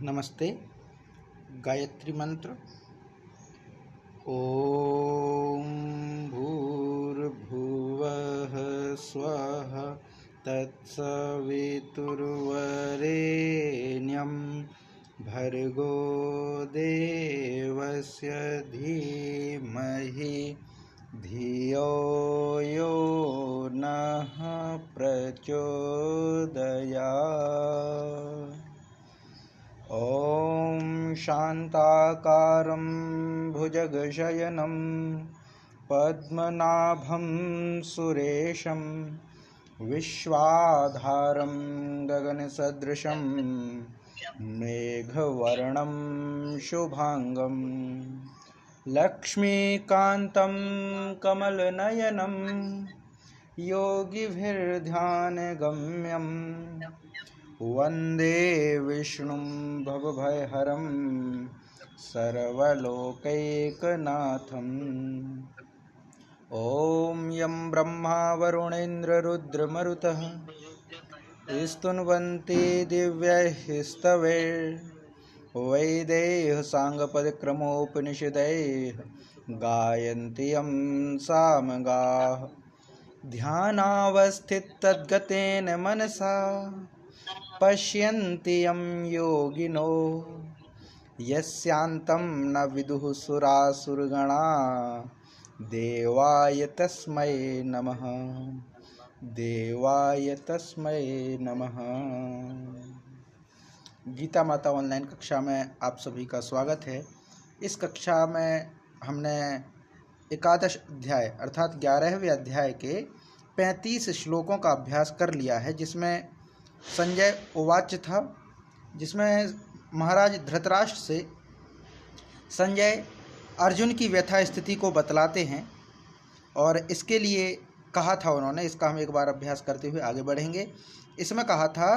नमस्ते। गायत्री मंत्र। ओम भूर्भुवः स्वः तत्सवितुर्वरेण्यं भर्गो देवस्य धीमहि धियो यो नः प्रचोदयात्। ॐ शान्ताकारं भुजगशयनं पद्मनाभं सुरेशं विश्वाधारं गगनसदृशं मेघवर्णं शुभांगं लक्ष्मीकान्तं कमलनयनं योगिभिर्ध्यानगम्यं वन्दे विष्णुं भवभयहरं सर्वलोकैकनाथम्। ॐ यं ब्रह्मा वरुणेन्द्ररुद्रमरुतः स्तुन्वन्ति दिव्यैः स्तवैर्वैदेः साङ्गपदक्रमोपनिषदैः गायन्ति यं सामगाः। ध्यानावस्थिततद्गतेन मनसा पश्यन्ति यं योगिनो यस्यान्तं न विदुः सुरासुरगणा देवाय तस्मै नमः। देवाय तस्मै नमः। गीता माता ऑनलाइन कक्षा में आप सभी का स्वागत है। इस कक्षा में हमने एकादश अध्याय अर्थात 11वें अध्याय के 35 श्लोकों का अभ्यास कर लिया है, जिसमें संजय उवाच था, जिसमें महाराज धृतराष्ट्र से संजय अर्जुन की व्यथा स्थिति को बतलाते हैं और इसके लिए कहा था उन्होंने। इसका हम एक बार अभ्यास करते हुए आगे बढ़ेंगे। इसमें कहा था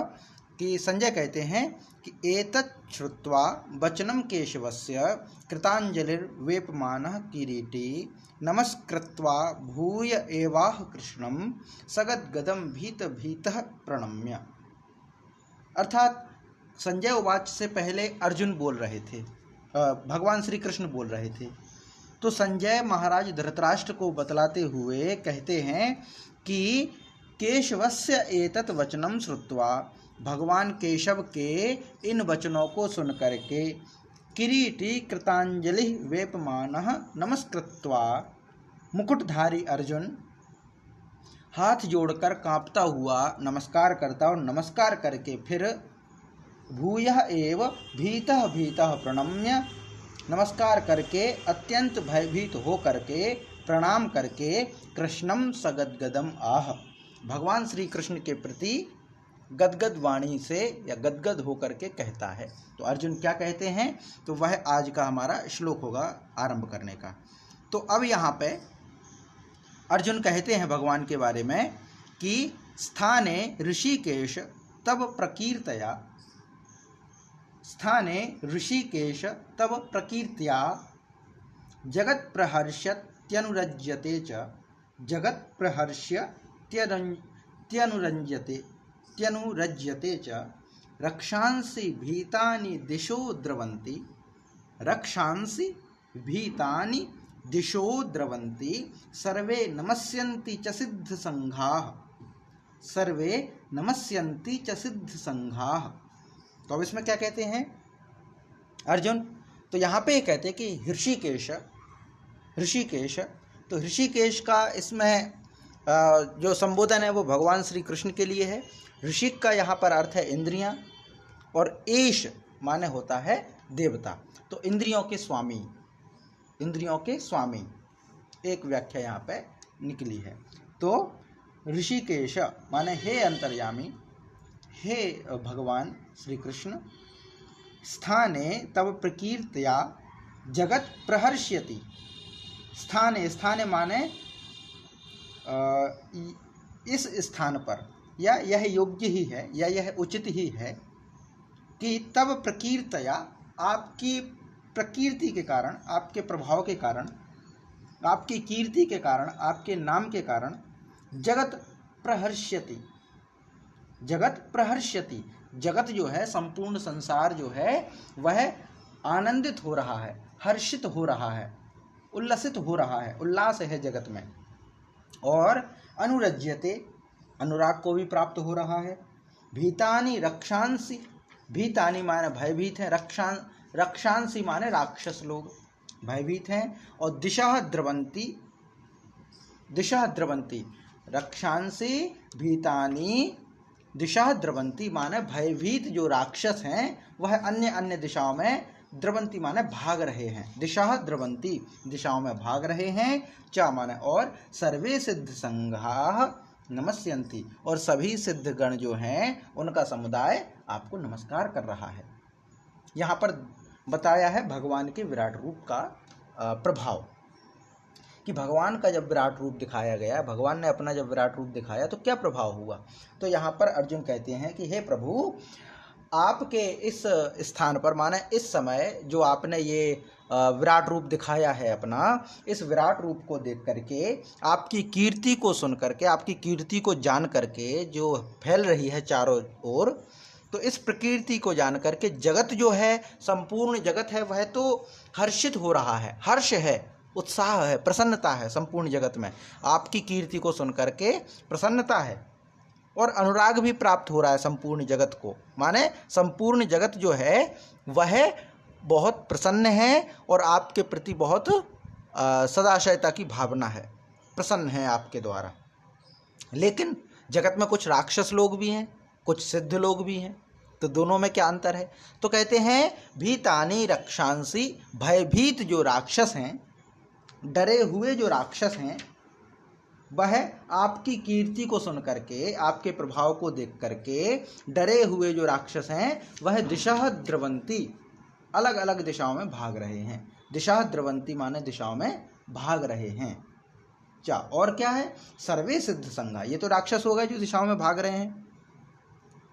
कि संजय कहते हैं कि एतत् श्रुत्वा वचनं केशवस्य कृताञ्जलिर्वेपमानः किरीटी नमस्कृत्वा भूय एवाह कृष्णं सगद्गदं भीतः प्रणम्य। अर्थात संजय उवाच से पहले अर्जुन बोल रहे थे, भगवान श्री कृष्ण बोल रहे थे। तो संजय महाराज धृतराष्ट्र को बतलाते हुए कहते हैं कि केशवस्य एतत् वचनं श्रुत्वा, भगवान केशव के इन वचनों को सुन करके, किरीटी कृतांजलि वेपमानः नमस्कृत्वा, मुकुटधारी अर्जुन हाथ जोड़कर कांपता हुआ नमस्कार करता और नमस्कार करके फिर भूयः एव भीतः प्रणम्य, नमस्कार करके अत्यंत भयभीत हो करके प्रणाम करके कृष्णम सगद्गदम आह, भगवान श्री कृष्ण के प्रति गदगद वाणी से या गदगद होकर के कहता है। तो अर्जुन क्या कहते हैं, तो वह आज का हमारा श्लोक होगा आरंभ करने का। तो अब यहाँ पे अर्जुन कहते हैं भगवान के बारे में कि स्थाने ऋषिकेश तब प्रकीर्तया, स्थाने ऋषिकेश तब प्रकीर्त्या जगत् प्रहर्ष्यत्यनुरज्यते च, जगत् प्रहर्ष्यत्यनुरज्यते च, रक्षांसि भीतानि दिशो द्रवन्ति, रक्षांसि भीतानि दिशो द्रवन्ति, सर्वे नमस्यन्ति च सिद्ध संघाः, सर्वे नमस्यन्ति च सिद्ध संघाः। तो अब इसमें क्या कहते हैं अर्जुन, तो यहाँ पे कहते हैं कि ऋषिकेश, ऋषिकेश, तो ऋषिकेश का इसमें जो संबोधन है वो भगवान श्री कृष्ण के लिए है। ऋषिक का यहाँ पर अर्थ है इंद्रियां, और एश माने होता है देवता, तो इंद्रियों के स्वामी, इंद्रियों के स्वामी, एक व्याख्या यहाँ पे निकली है। तो ऋषिकेश माने हे अंतर्यामी, हे भगवान श्री कृष्ण, स्थाने तव प्रकीर्त्या जगत प्रहर्ष्यति, स्थाने, स्थाने माने इस स्थान पर, या यह योग्य ही है या यह उचित ही है कि तब प्रकीर्तया, आपकी प्रकीर्ति के कारण, आपके प्रभाव के कारण, आपकी कीर्ति के कारण, आपके नाम के कारण जगत प्रहर्ष्यति, जगत प्रहर्ष्यति, जगत जो है, संपूर्ण संसार जो है वह आनंदित हो रहा है, हर्षित हो रहा है, उल्लसित हो रहा है, उल्लास है जगत में। और अनुरज्यते, अनुराग को भी प्राप्त हो रहा है। भीतानि रक्षांसि, भीतानि माने भयभीत है, रक्षांसि माने राक्षस लोग भयभीत हैं। और दिशा द्रवंती, दिशा द्रवंती, रक्षांसि भीतानि दिशा द्रवंती माने भयभीत जो राक्षस हैं वह अन्य अन्य दिशाओं में, द्रवंती माने भाग रहे हैं, दिशा द्रवंती दिशाओं में भाग रहे हैं। चा माने और, सर्वे सिद्ध संघाः नमस्यन्ति, और सभी सिद्ध गण जो हैं उनका समुदाय आपको नमस्कार कर रहा है। यहाँ पर बताया है भगवान के विराट रूप का प्रभाव, कि भगवान का जब विराट रूप दिखाया गया, भगवान ने अपना जब विराट रूप दिखाया तो क्या प्रभाव हुआ। तो यहाँ पर अर्जुन कहते हैं कि हे प्रभु, आपके इस स्थान पर, माने इस समय जो आपने ये विराट रूप दिखाया है अपना, इस विराट रूप को देख करके, आपकी कीर्ति को सुन करके, आपकी कीर्ति को जान करके जो फैल रही है चारों ओर, तो इस प्रकृति को जान करके जगत जो है, संपूर्ण जगत है, वह तो हर्षित हो रहा है, हर्ष है, उत्साह है, प्रसन्नता है संपूर्ण जगत में। आपकी कीर्ति को सुन करके प्रसन्नता है और अनुराग भी प्राप्त हो रहा है संपूर्ण जगत को, माने संपूर्ण जगत जो है वह बहुत प्रसन्न है और आपके प्रति बहुत सदाशयता की भावना है, प्रसन्न है आपके द्वारा। लेकिन जगत में कुछ राक्षस लोग भी हैं, कुछ सिद्ध लोग भी हैं, तो दोनों में क्या अंतर है। तो कहते हैं भीतानि रक्षांसि, भयभीत जो राक्षस हैं, डरे हुए जो राक्षस हैं, वह आपकी कीर्ति को सुन करके, आपके प्रभाव को देख करके डरे हुए जो राक्षस हैं वह दिशा द्रवंती, अलग अलग दिशाओं में भाग रहे हैं। दिशा द्रवंती माने दिशाओं में भाग रहे हैं। क्या और क्या है, सर्वे सिद्ध संघा, ये तो राक्षस हो गए जो दिशाओं में भाग रहे हैं,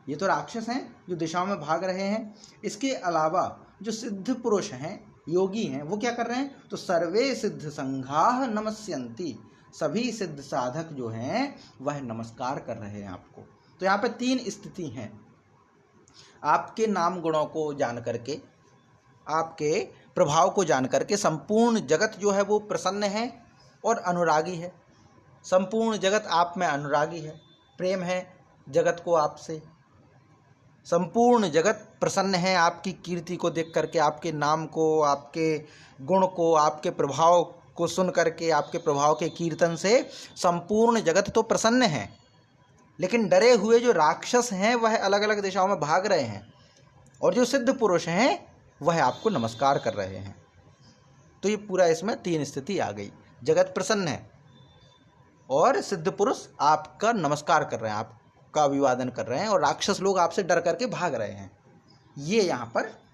ये तो राक्षस हैं जो दिशाओं में भाग रहे हैं। इसके अलावा जो सिद्ध पुरुष हैं, योगी हैं, वो क्या कर रहे हैं, तो सर्वे सिद्ध संघाः नमस्यन्ति, सभी सिद्ध साधक जो हैं वह नमस्कार कर रहे हैं आपको। तो यहाँ पे तीन स्थिति हैं, आपके नाम गुणों को जान करके, आपके प्रभाव को जान करके संपूर्ण जगत जो है वो प्रसन्न है और अनुरागी है। संपूर्ण जगत आप में अनुरागी है, प्रेम है जगत को आपसे। संपूर्ण जगत प्रसन्न है आपकी कीर्ति को देख करके, आपके नाम को, आपके गुण को, आपके प्रभाव को सुन करके, आपके प्रभाव के कीर्तन से संपूर्ण जगत तो प्रसन्न है। लेकिन डरे हुए जो राक्षस हैं वह अलग अलग दिशाओं में भाग रहे हैं, और जो सिद्ध पुरुष हैं वह आपको नमस्कार कर रहे हैं। तो ये पूरा इसमें तीन स्थिति आ गई, जगत प्रसन्न है और सिद्ध पुरुष आपका नमस्कार कर रहे हैं, आपका अभिवादन कर रहे हैं, और राक्षस लोग आपसे डर करके भाग रहे हैं। ये यहाँ पर,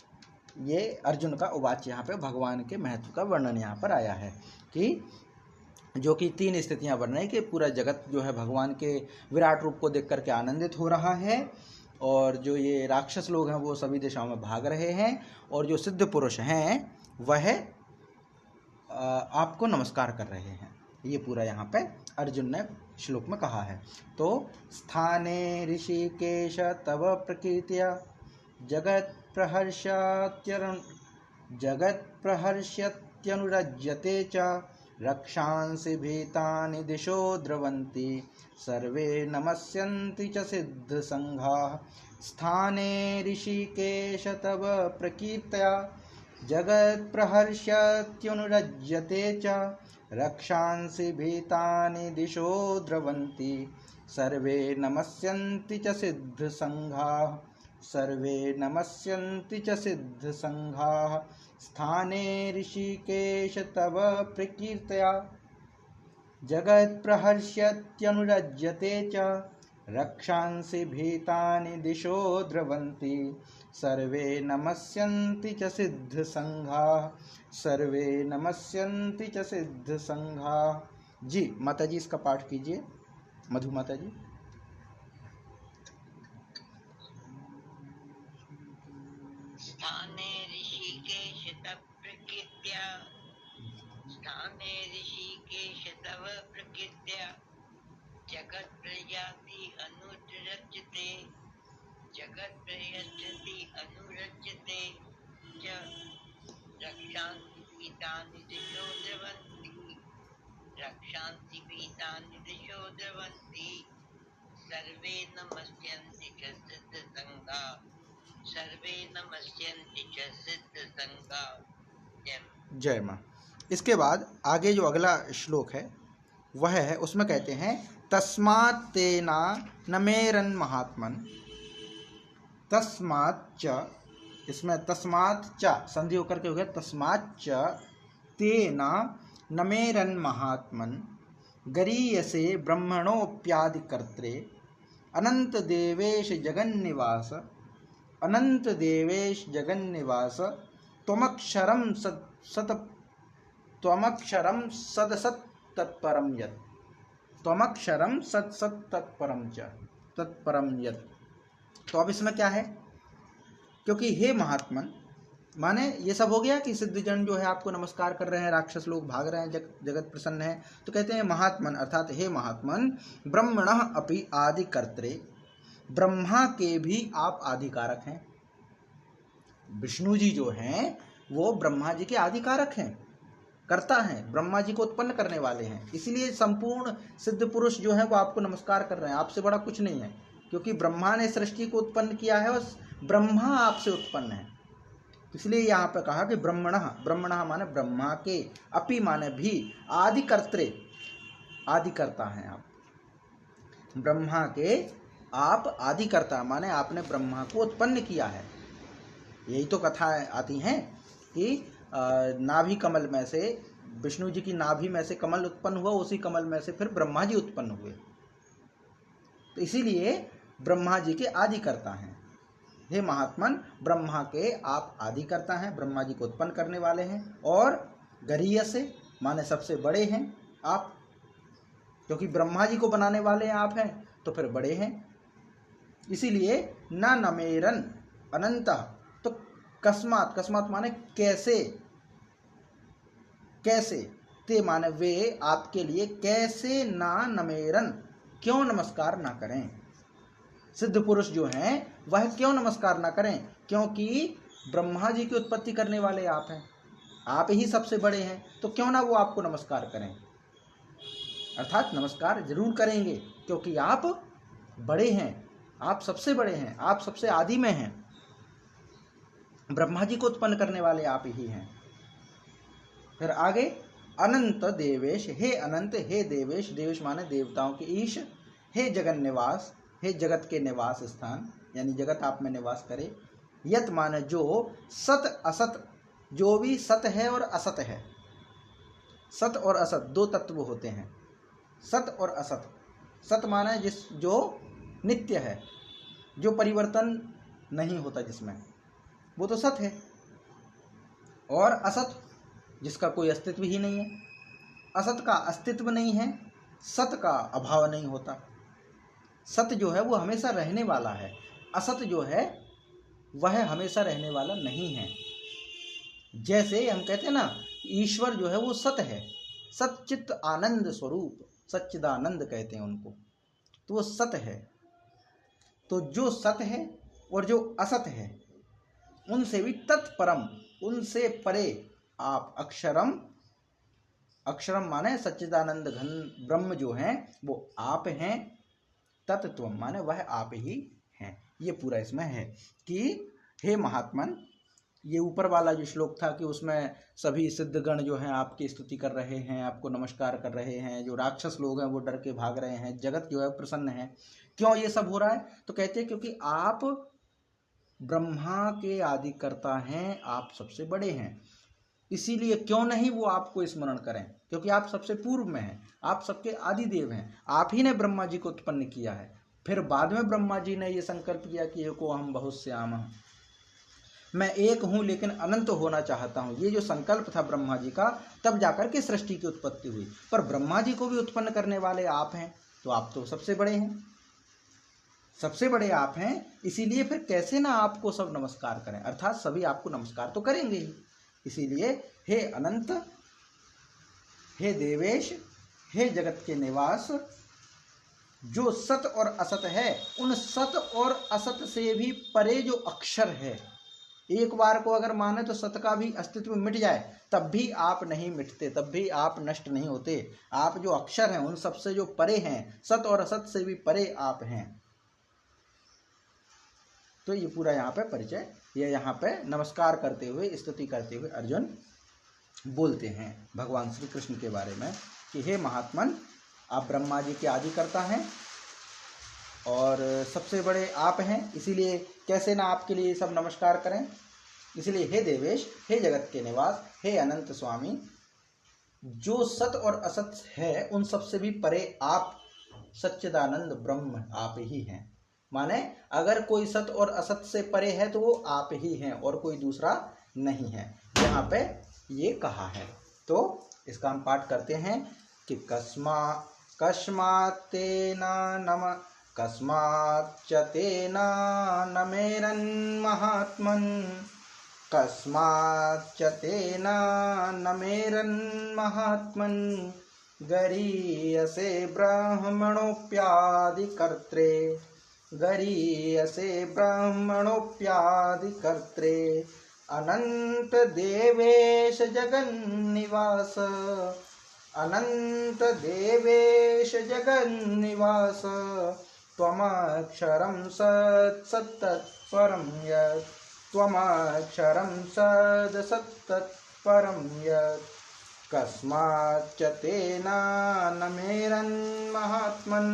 ये अर्जुन का उवाच, यहाँ पे भगवान के महत्व का वर्णन यहाँ पर आया है, कि जो कि तीन स्थितियाँ वर्णन है कि पूरा जगत जो है भगवान के विराट रूप को देख करके आनंदित हो रहा है, और जो ये राक्षस लोग हैं वो सभी दिशाओं में भाग रहे हैं, और जो सिद्ध पुरुष हैं वह आपको नमस्कार कर रहे हैं। ये पूरा यहाँ पे अर्जुन ने श्लोक में कहा है। तो स्थाने ऋषिकेश तव प्रकृत्या जगत प्रहर्ष्यत्यनुरज्यते च रक्षांसि भीतानि दिशो द्रवन्ति सर्वे नमस्यन्ति च सिद्ध संघाः। स्थाने ऋषिकेश तव प्रकीर्त्या जगत प्रहर्ष्यत्यनुरज्यते च रक्षांसि भीतानि दिशो द्रवन्ति सर्वे नमस्यन्ति च सिद्ध संघाः। सर्वे नमस्यन्ति च सिद्ध संघाः। स्थाने ऋषिकेश तव प्रकीर्त्या जगत प्रहर्ष्यत्यनुरज्यते च रक्षांसि भीतानि दिशो द्रवन्ति सर्वे नमस्यन्ति च सिद्ध संघाः। सर्वे नमस्यन्ति च सिद्ध संघाः। जी माता जी इसका पाठ कीजिए, मधु माता जी। स्थाने ऋषिकेश तव प्रकीर्त्या स्थाने ऋषिकेश तव प्रकीर्त्या जगत प्रजाति अनुरज्यते जगत प्रयच्छति अनुरज्यते च रक्षांसि पीतानि दिशो द्रवन्ति रक्षांसि पीतानि दिशो द्रवन्ति सर्वे नमस्यन्ति च सिद्धसंगा सर्वे नमस्यन्ति च सिद्धसंगा। जय माँ। इसके बाद आगे जो अगला श्लोक है वह है, उसमें कहते हैं तस्मात् तेना नमेरन महात्मन। तस्मात् च, इसमें तस्मात् च संधि होकर के हो गया तस्मात् च तेना नमेरन महात्मन गरीयसे ब्रह्मणोप्यादि कर्त्रे अनंत देवेश जगन्निवास अनंत देवेश जगन्निवास त्वमक्षरम सदसत् तत्परम यत् त्वमक्षरम सत् तत्परम यत्। तो अब इसमें क्या है, क्योंकि हे महात्मन माने ये सब हो गया कि सिद्धजन जो है आपको नमस्कार कर रहे हैं, राक्षस लोग भाग रहे हैं, जगत प्रसन्न है, तो कहते हैं महात्मन अर्थात हे महात्मन ब्रह्मणः अपि आदि कर्त्रे, ब्रह्मा के भी आप आदिकारक हैं। विष्णु जी जो हैं वो ब्रह्मा जी के आदिकारक हैं, करता है, ब्रह्मा जी को उत्पन्न करने वाले हैं। इसलिए संपूर्ण सिद्ध पुरुष जो है वो आपको नमस्कार कर रहे हैं, आपसे बड़ा कुछ नहीं है, क्योंकि ब्रह्मा ने सृष्टि को उत्पन्न किया है और ब्रह्मा आपसे उत्पन्न है। इसलिए यहाँ पे कहा कि ब्रह्मणः, ब्रह्मणः माने ब्रह्मा के, अपि माने भी, आदि कर्त्रे, आदि करता है आप, ब्रह्मा के आप आदि करता माने आपने ब्रह्मा को उत्पन्न किया है। यही तो कथा आती हैं कि नाभि कमल में से, विष्णु जी की नाभि में से कमल उत्पन्न हुआ, उसी कमल में से फिर ब्रह्मा जी उत्पन्न हुए। तो इसीलिए ब्रह्मा जी के आदि करता हैं। हे महात्मन ब्रह्मा के आप आदि करता हैं, ब्रह्मा जी को उत्पन्न करने वाले हैं, और गरीय से माने सबसे बड़े हैं आप, क्योंकि ब्रह्मा जी को बनाने वाले आप हैं तो फिर बड़े हैं। इसीलिए न नमेरन अनंत, तो कस्मात, कस्मात माने कैसे, कैसे, ते माने वे आपके लिए, कैसे ना नमेरन क्यों नमस्कार ना करें। सिद्ध पुरुष जो हैं वह क्यों नमस्कार ना करें, क्योंकि ब्रह्मा जी की उत्पत्ति करने वाले आप हैं, आप ही सबसे बड़े हैं, तो क्यों ना वो आपको नमस्कार करें। अर्थात नमस्कार जरूर करेंगे, क्योंकि आप बड़े हैं, आप सबसे बड़े हैं, आप सबसे आदि में हैं, ब्रह्मा जी को उत्पन्न करने वाले आप ही हैं। फिर आगे अनंत देवेश, हे अनंत, हे देवेश, देवेश माने देवताओं के ईश, हे जगन निवास, हे जगत के निवास स्थान, यानी जगत आप में निवास करे। यत माने जो, सत असत, जो भी सत है और असत है। सत और असत दो तत्व होते हैं, सत और असत। सत माने जिस, जो नित्य है, जो परिवर्तन नहीं होता जिसमें, वो तो सत है। और असत जिसका कोई अस्तित्व ही नहीं है। असत का अस्तित्व नहीं है, सत का अभाव नहीं होता। सत जो है वो हमेशा रहने वाला है, असत जो है वह हमेशा रहने वाला नहीं है। जैसे हम कहते हैं ना, ईश्वर जो है वो सत है, सच्चित आनंद स्वरूप, सच्चिदानंद कहते हैं उनको, तो वो सत है। तो जो सत है और जो असत है उनसे भी तत्परम, उनसे परे आप अक्षरम, अक्षरम माने सच्चिदानंद घन ब्रह्म जो हैं वो आप हैं, तत्त्व माने वह आप ही हैं। ये पूरा इसमें है कि हे महात्मन, ये ऊपर वाला जो श्लोक था कि उसमें सभी सिद्धगण जो हैं आपकी स्तुति कर रहे हैं, आपको नमस्कार कर रहे हैं, जो राक्षस लोग हैं वो डर के भाग रहे हैं, जगत जो है प्रसन्न है। क्यों ये सब हो रहा है, तो कहते हैं क्योंकि आप ब्रह्मा के आदिकर्ता हैं, आप सबसे बड़े हैं। इसीलिए क्यों नहीं वो आपको स्मरण करें, क्योंकि आप सबसे पूर्व में हैं, आप सबके आदि देव हैं, आप ही ने ब्रह्मा जी को उत्पन्न किया है। फिर बाद में ब्रह्मा जी ने ये संकल्प किया कि एको हम बहुत श्याम, मैं एक हूँ लेकिन अनंत होना चाहता हूँ। ये जो संकल्प था ब्रह्मा जी का, तब जाकर के सृष्टि की उत्पत्ति हुई। पर ब्रह्मा जी को भी उत्पन्न करने वाले आप हैं, तो आप तो सबसे बड़े हैं, सबसे बड़े आप हैं। इसीलिए फिर कैसे ना आपको सब नमस्कार करें, अर्थात सभी आपको नमस्कार तो करेंगे ही। इसीलिए हे अनंत, हे देवेश, हे जगत के निवास, जो सत और असत है, उन सत और असत से भी परे जो अक्षर है, एक बार को अगर माने तो सत का भी अस्तित्व मिट जाए तब भी आप नहीं मिटते, तब भी आप नष्ट नहीं होते। आप जो अक्षर हैं उन सबसे जो परे हैं, सत और असत से भी परे आप हैं। तो ये पूरा यहाँ पे परिचय, ये यहाँ पे नमस्कार करते हुए, स्तुति करते हुए अर्जुन बोलते हैं भगवान श्री कृष्ण के बारे में कि हे महात्मन, आप ब्रह्मा जी के आदिकर्ता हैं और सबसे बड़े आप हैं, इसीलिए कैसे ना आपके लिए सब नमस्कार करें। इसलिए हे देवेश, हे जगत के निवास, हे अनंत स्वामी, जो सत और असत है उन सबसे भी परे आप सच्चिदानंद ब्रह्म आप ही हैं। माने अगर कोई सत और असत से परे है तो वो आप ही हैं और कोई दूसरा नहीं है, यहाँ पे ये कहा है। तो इसका हम पाठ करते हैं कि कस्माच्च तेन नमेरन्महात्मन्, कस्माच्च तेन नमेरन्महात्मन्, गरीयसे ब्रह्मणोऽप्यादिकर्त्रे, गरीयसे ब्रह्मणोऽप्यादिकर्त्रे, अनंत देवेश जगन्निवास, अनंत देवेश जगन्निवास, त्वमक्षरं सत्सत्तत्परं यत्, त्वमक्षरं सत्सत्तत्परं यत्, कस्माच्च तेन नमेरन्महात्मन्,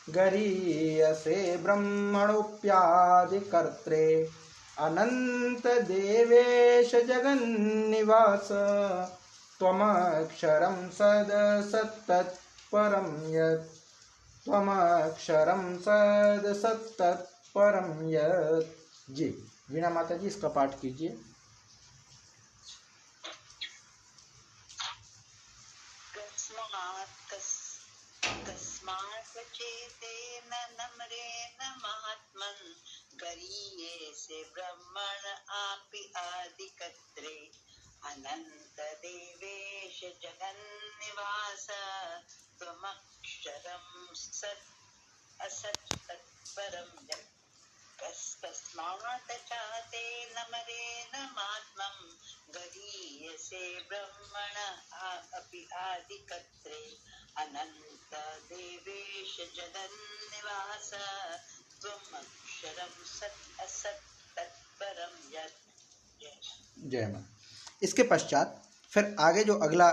गरीयसे ब्रह्मणोऽप्यादिकर्त्रे, अनंत देवेश जगन्निवास, त्वमक्षरं सत्सत्तत्परं यत्, त्वमक्षरं सत्सत्तत्परं यत्। जी वीणा माता जी इसका पाठ कीजिए। चेतेन नम्रेण महात्मन्, गरीयसे ब्रह्मण आपि आदिकर्त्रे, अनंत देवेश जगन्निवास, त्वमक्षरं सत् असत्तत्परं यत्, कस्मात् चाते नमरेण महात्मं, गरीयसे ब्रह्मण अपि आदिकर्त्रे, अनंत देवेश जगन्निवास, त्वमक्षरं सत् असत्तत्परं यत्। जय मां। इसके पश्चात फिर आगे जो अगला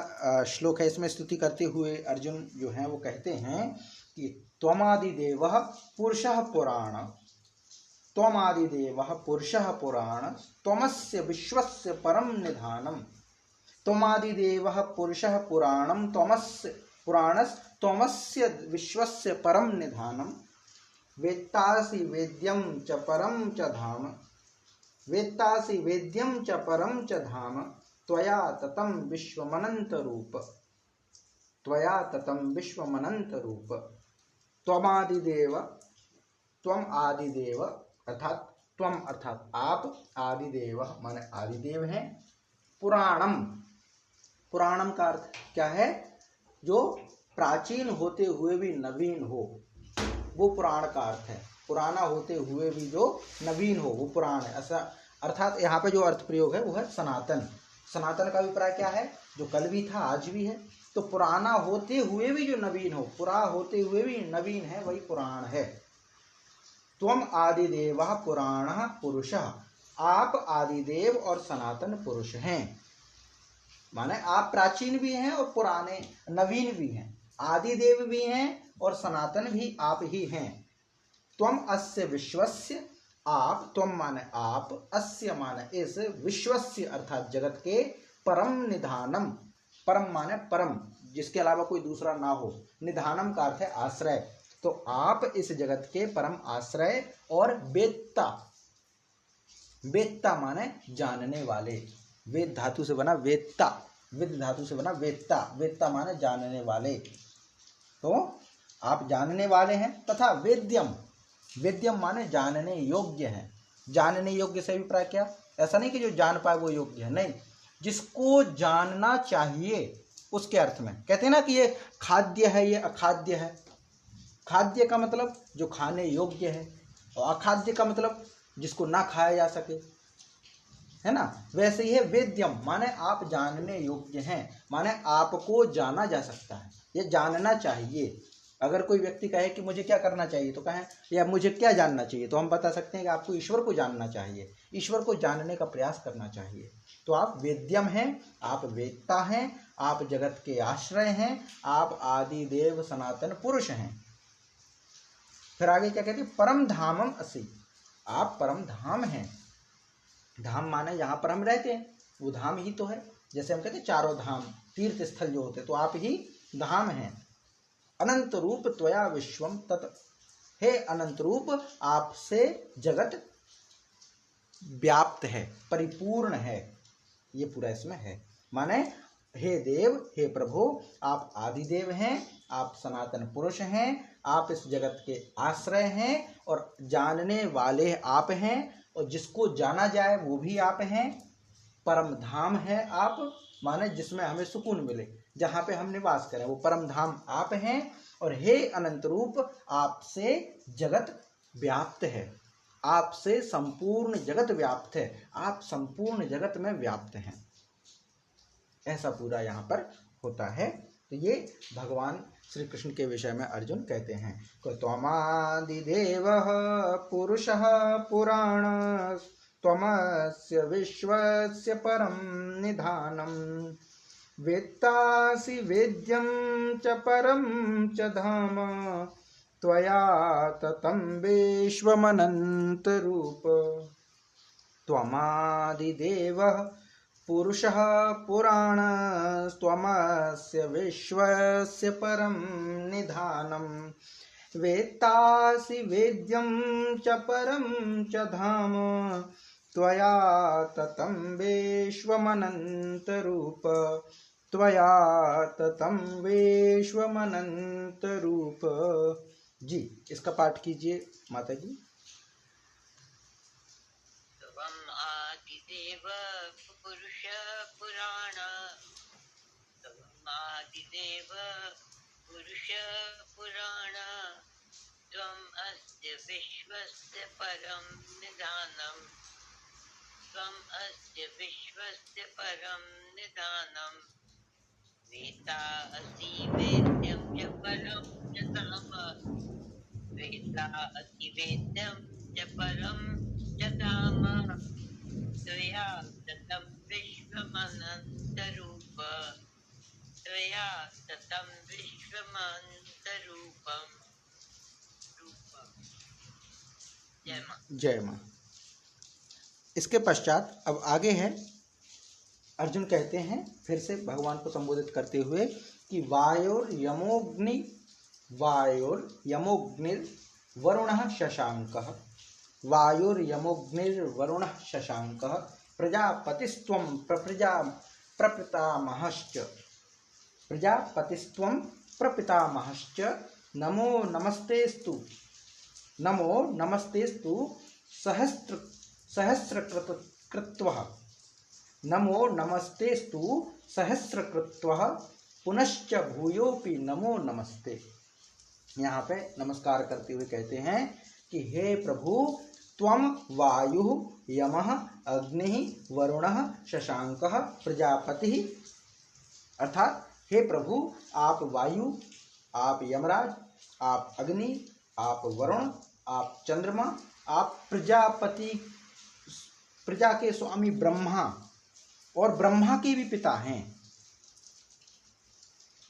श्लोक है, इसमें स्तुति करते हुए अर्जुन जो हैं वो कहते हैं कि त्वमादिदेवः पुरुषः पुराण, त्वमादिदेवः पुरुषः पुराण, त्वमस्य विश्वस्य परम निधानम, त्वमादिदेवः पुरुषः पुराणम, त्वमस्य पुराणस्, त्वमस्य विश्वस्य परम निधानम, वेत्तासि वेद्यं च परम च धाम, वेत्तासि वेद्यं च परम च धाम, त्वया ततं विश्वमनंत रूप, त्वया ततं विश्वमनंत रूप, त्वमादिदेव, त्वम आदिदेव अर्थात त्वम अर्थात आप, आदिदेव माने आदिदेव हैं, पुराणम, पुराणम का अर्थ क्या है? जो प्राचीन होते हुए भी नवीन हो, वो पुराण का अर्थ है। पुराना होते हुए भी जो नवीन हो वो पुराण है, ऐसा अर्थात यहाँ पे जो अर्थ प्रयोग है वो है सनातन। सनातन का अभिप्राय क्या है? जो कल भी था आज भी है। तो पुराना होते हुए भी जो नवीन हो, पुरा होते हुए भी नवीन है, वही पुराण है। त्वम आदिदेवः पुराणः पुरुषः, आप आदिदेव और सनातन पुरुष हैं। माने आप प्राचीन भी हैं और पुराने नवीन भी हैं, आदिदेव भी हैं और सनातन भी आप ही हैं। त्वम अस्य विश्वस्य, आप, त्वम माने आप, अस्य माने इस, विश्वस्य अर्थात जगत के, परम निधानम, परम माने परम, जिसके अलावा कोई दूसरा ना हो, निधानम का अर्थ है आश्रय। तो आप इस जगत के परम आश्रय और वेत्ता, वेत्ता माने जानने वाले, वेद धातु से बना वेत्ता, विद धातु से बना वेत्ता, वेत्ता माने जानने वाले। तो आप जानने वाले हैं। तथा वेद्यम, वेद्यम माने जानने योग्य है। जानने योग्य से अभिप्राय क्या? ऐसा नहीं कि जो जान पाए वो योग्य है, नहीं, जिसको जानना चाहिए उसके अर्थ में। कहते हैं ना कि ये खाद्य है, ये अखाद्य है, खाद्य का मतलब जो खाने योग्य है, और अखाद्य का मतलब जिसको ना खाया जा सके, है ना। वैसे ही है वेद्यम, माने आप जानने योग्य हैं, माने आपको जाना जा सकता है, ये जानना चाहिए। अगर कोई व्यक्ति कहे कि मुझे क्या करना चाहिए, तो कहें या मुझे क्या जानना चाहिए, तो हम बता सकते हैं कि आपको ईश्वर को जानना चाहिए, ईश्वर को जानने का प्रयास करना चाहिए। तो आप वेद्यम हैं, आप वेदता हैं, आप जगत के आश्रय हैं, आप आदि देव सनातन पुरुष हैं। फिर आगे क्या कहते हैं, परम धामम असि, आप परम धाम हैं। धाम माने जहां पर हम रहते हैं वो धाम ही तो है। जैसे हम कहते हैं चारों धाम तीर्थ स्थल जो होते, तो आप ही धाम हैं। अनंत रूप त्वया विश्वम तत्, हे अनंत रूप आपसे जगत व्याप्त है, परिपूर्ण है, ये पूरा इसमें है। माने हे देव, हे प्रभु, आप आदिदेव हैं, आप सनातन पुरुष हैं, आप इस जगत के आश्रय हैं और जानने वाले आप हैं, और जिसको जाना जाए वो भी आप हैं। परम धाम है आप, माने जिसमें हमें सुकून मिले, जहाँ पे हम निवास करें वो परम धाम आप हैं। और हे अनंत रूप आपसे जगत व्याप्त है, आपसे संपूर्ण जगत व्याप्त है, आप संपूर्ण जगत में व्याप्त हैं। ऐसा पूरा यहाँ पर होता है। तो ये भगवान श्री कृष्ण के विषय में अर्जुन कहते हैं कि त्वमादिदेव पुरुषः पुराण त्वमस्य विश्वस्य परम निधानम् वेत्तासि वेद्यं च परम च धाम त्वया ततं विश्वमनंत रूप। त्वमादिदेवः पुरुषः पुराण त्वमस्य विश्वस्य परम निधानम् वेत्तासि वेद्यं च परम च धाम त्वया ततं विश्वमनंत रूप। त्वया ततं विश्वमनंत रूप। जी, इसका पाठ कीजिए माता जी। त्वम् आदिदेव पुरुष पुराण, त्वम् आदिदेव पुरुष पुराण, त्वम् अस्य विश्वस्य परं निधानम्, त्वम् अस्य विश्वस्य परं निधानम् वेत्ता असि वेद्यं च परं च धाम, वेत्ता असि वेद्यं च परं च धाम त्वया ततं विश्वमनन्तरूप, त्वया ततं विश्वमनन्तरूपम्। जय मां। जय मां। इसके पश्चात अब आगे है, अर्जुन कहते हैं फिर से भगवान को संबोधित करते हुए कि वायुर्यमोग्निर्वरुणः शशांकः, वायुर्यमोग्निर्वरुणः शशांकः प्रजापतिस्त्वं प्रपितामहश्च, प्रजापतिस्त्वं प्रपितामहश्च नमो नमस्तेस्तु सहस्रकृत्वः, नमो नमस्तेस्तु सहस्रकृत्वः पुनश्च भूयोपि नमो नमस्ते। यहाँ पे नमस्कार करते हुए कहते हैं कि हे प्रभु, त्वं वायुः यमः अग्निः वरुणः शशांकः प्रजापतिः, अर्थात हे प्रभु आप वायु, आप यमराज, आप अग्नि, आप वरुण, आप चंद्रमा, आप प्रजापति, प्रजा के स्वामी ब्रह्मा और ब्रह्मा के भी पिता हैं।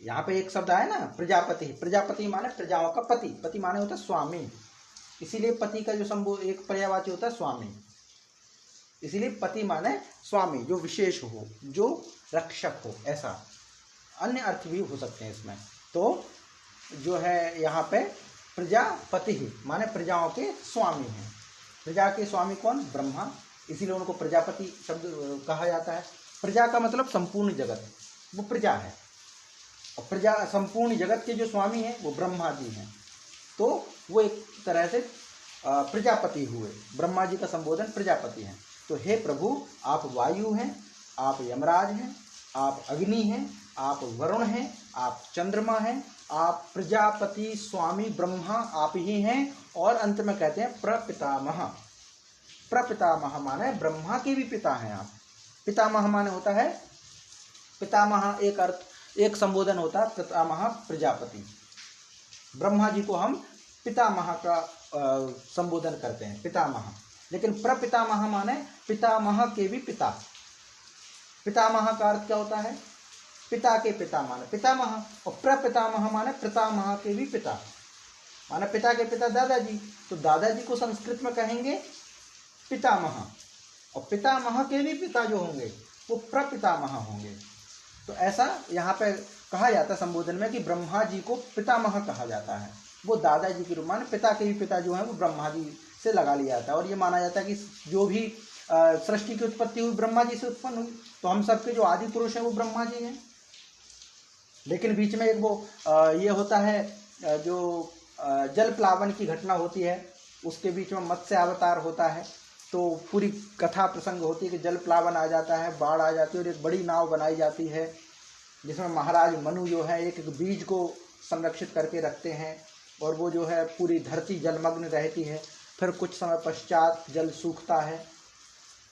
यहाँ पे एक शब्द आया ना प्रजापति, प्रजापति माने प्रजाओं का पति, पति माने होता है स्वामी, इसीलिए पति का जो संबोध एक पर्यायवाची होता है स्वामी, इसीलिए पति माने स्वामी, जो विशेष हो, जो रक्षक हो, ऐसा अन्य अर्थ भी हो सकते हैं इसमें। तो जो है यहाँ पे प्रजापति माने प्रजाओं के स्वामी हैं। प्रजा के स्वामी कौन? ब्रह्मा, इसीलिए उनको प्रजापति शब्द कहा जाता है। प्रजा का मतलब संपूर्ण जगत, वो प्रजा है, और प्रजा संपूर्ण जगत के जो स्वामी हैं वो ब्रह्मा जी हैं। तो वो एक तरह से प्रजापति हुए, ब्रह्मा जी का संबोधन प्रजापति हैं। तो हे प्रभु आप वायु हैं, आप यमराज हैं, आप अग्नि हैं, आप वरुण हैं, आप चंद्रमा हैं, आप प्रजापति स्वामी ब्रह्मा आप ही हैं। और अंत में कहते हैं प्रपितामह। प्रपितामह माने ब्रह्मा के भी पिता हैं आप। पितामह माने होता है, पितामह एक अर्थ, एक संबोधन होता है पितामह प्रजापति। ब्रह्मा जी को हम पितामह का संबोधन करते हैं, पितामह। लेकिन प्रपितामह माने पितामह के भी पिता। पितामह का अर्थ क्या होता है? पिता के पिता माने पितामह, और प्रपितामह माने पितामह के भी पिता, माने पिता के पिता दादाजी। तो दादाजी को संस्कृत में कहेंगे पितामह, और पितामह के भी पिता जो होंगे वो प्रपितामह होंगे। तो ऐसा यहाँ पे कहा जाता है संबोधन में कि ब्रह्मा जी को पितामह कहा जाता है। वो दादाजी के रूप में, पिता के भी पिता जो है वो ब्रह्मा जी से लगा लिया जाता है। और ये माना जाता है कि जो भी सृष्टि की उत्पत्ति हुई ब्रह्मा जी से उत्पन्न हुई। तो हम सबके जो आदि पुरुष हैं वो ब्रह्मा जी हैं। लेकिन बीच में एक वो ये होता है, जो जल प्लावन की घटना होती है, उसके बीच में मत्स्य अवतार होता है। तो पूरी कथा प्रसंग होती है कि जल प्लावन आ जाता है, बाढ़ आ जाती है, और एक बड़ी नाव बनाई जाती है जिसमें महाराज मनु जो है एक एक बीज को संरक्षित करके रखते हैं, और वो जो है पूरी धरती जलमग्न रहती है। फिर कुछ समय पश्चात जल सूखता है,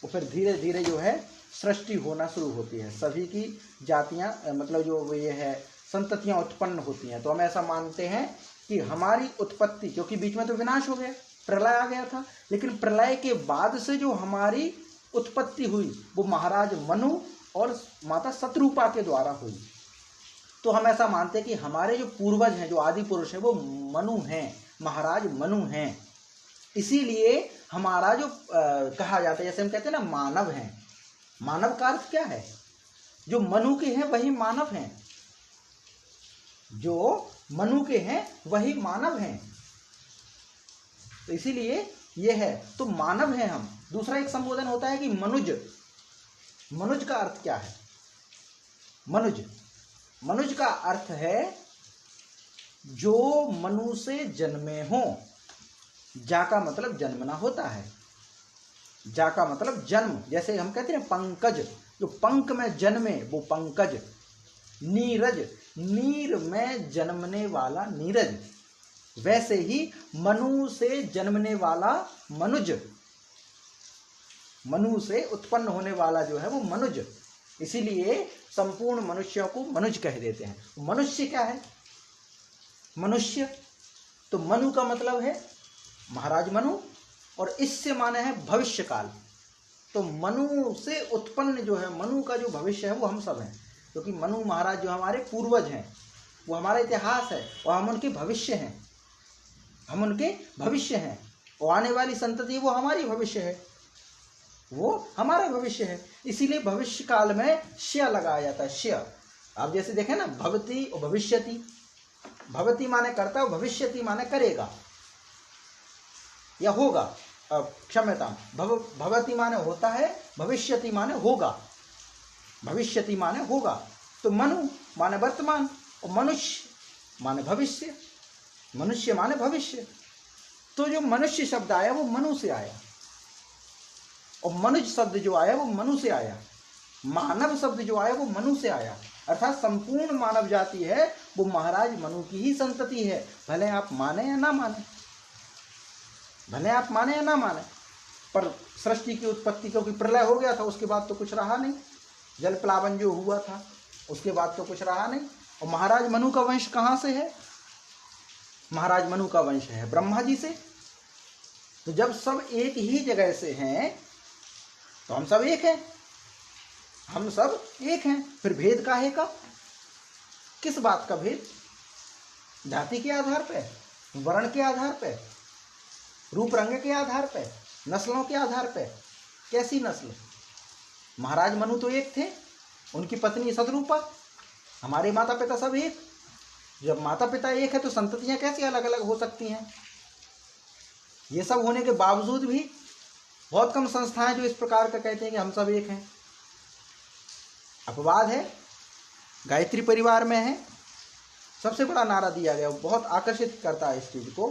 और फिर धीरे धीरे जो है सृष्टि होना शुरू होती है। सभी की जातियां, मतलब जो ये है संततियां उत्पन्न होती हैं। तो हम ऐसा मानते हैं कि हमारी उत्पत्ति, क्योंकि बीच में तो विनाश हो गया, प्रलय आ गया था, लेकिन प्रलय के बाद से जो हमारी उत्पत्ति हुई वो महाराज मनु और माता शतरूपा के द्वारा हुई। तो हम ऐसा मानते हैं कि हमारे जो पूर्वज हैं, जो आदि पुरुष हैं, वो मनु हैं, महाराज मनु हैं। इसीलिए हमारा जो कहा जाता है, जैसे हम कहते हैं ना मानव हैं। मानव का अर्थ क्या है? जो मनु के हैं वही मानव हैं, जो मनु के हैं वही मानव हैं। तो इसीलिए ये है, तो मानव हैं हम। दूसरा एक संबोधन होता है कि मनुज। मनुज का अर्थ क्या है? मनुज, मनुज का अर्थ है जो मनु से जन्मे हो। जा का मतलब जन्मना होता है, जा का मतलब जन्म। जैसे हम कहते हैं पंकज, जो पंक में जन्मे वो पंकज। नीरज, नीर में जन्मने वाला नीरज। वैसे ही मनु से जन्मने वाला मनुज, मनु से उत्पन्न होने वाला जो है वो मनुज। इसीलिए संपूर्ण मनुष्यों को मनुज कह देते हैं। मनुष्य क्या है? मनुष्य, तो मनु का मतलब है महाराज मनु, और इससे माने है भविष्य काल। तो मनु से उत्पन्न जो है, मनु का जो भविष्य है वो हम सब हैं, क्योंकि मनु महाराज जो हमारे पूर्वज हैं, वो हमारा इतिहास है, और हम उनके भविष्य हैं। हम उनके भविष्य हैं, और आने वाली संतति वो हमारी भविष्य है, वो हमारा भविष्य है। इसीलिए भविष्य काल में श्य लगाया जाता है। श्य, आप जैसे देखें ना, भवति और भविष्यति। भवति माने करता, और भविष्यति माने करेगा या होगा। क्षम्यता, भवति माने होता है, भविष्यति माने होगा। भविष्यति माने होगा। तो मनु माने वर्तमान, और मनुष्य माने भविष्य। मनुष्य माने भविष्य। तो जो मनुष्य शब्द आया वो मनु से आया, और मनुज शब्द जो आया वो मनु से आया। मानव शब्द जो आया वो मनु से आया। अर्थात संपूर्ण मानव जाति है वो महाराज मनु की ही संतति है। भले आप माने या ना माने, भले आप माने या ना माने, पर सृष्टि की उत्पत्ति, क्योंकि प्रलय हो गया था, उसके बाद तो कुछ रहा नहीं। जल प्लावन जो हुआ था उसके बाद तो कुछ रहा नहीं। और महाराज मनु का वंश कहाँ से है? महाराज मनु का वंश है ब्रह्मा जी से। तो जब सब एक ही जगह से हैं तो हम सब एक हैं, हम सब एक हैं। फिर भेद काहे का? किस बात का भेद? जाति के आधार पे, वर्ण के आधार पे, रूप रंग के आधार पे, नस्लों के आधार पे। कैसी नस्ल? महाराज मनु तो एक थे, उनकी पत्नी शतरूपा, हमारे माता पिता सब एक। जब माता पिता एक है तो संततियां कैसे अलग अलग हो सकती हैं? ये सब होने के बावजूद भी बहुत कम संस्थाएं जो इस प्रकार का कहते हैं कि हम सब एक हैं। अपवाद है, गायत्री परिवार में है, सबसे बड़ा नारा दिया गया, बहुत आकर्षित करता है इस चीज को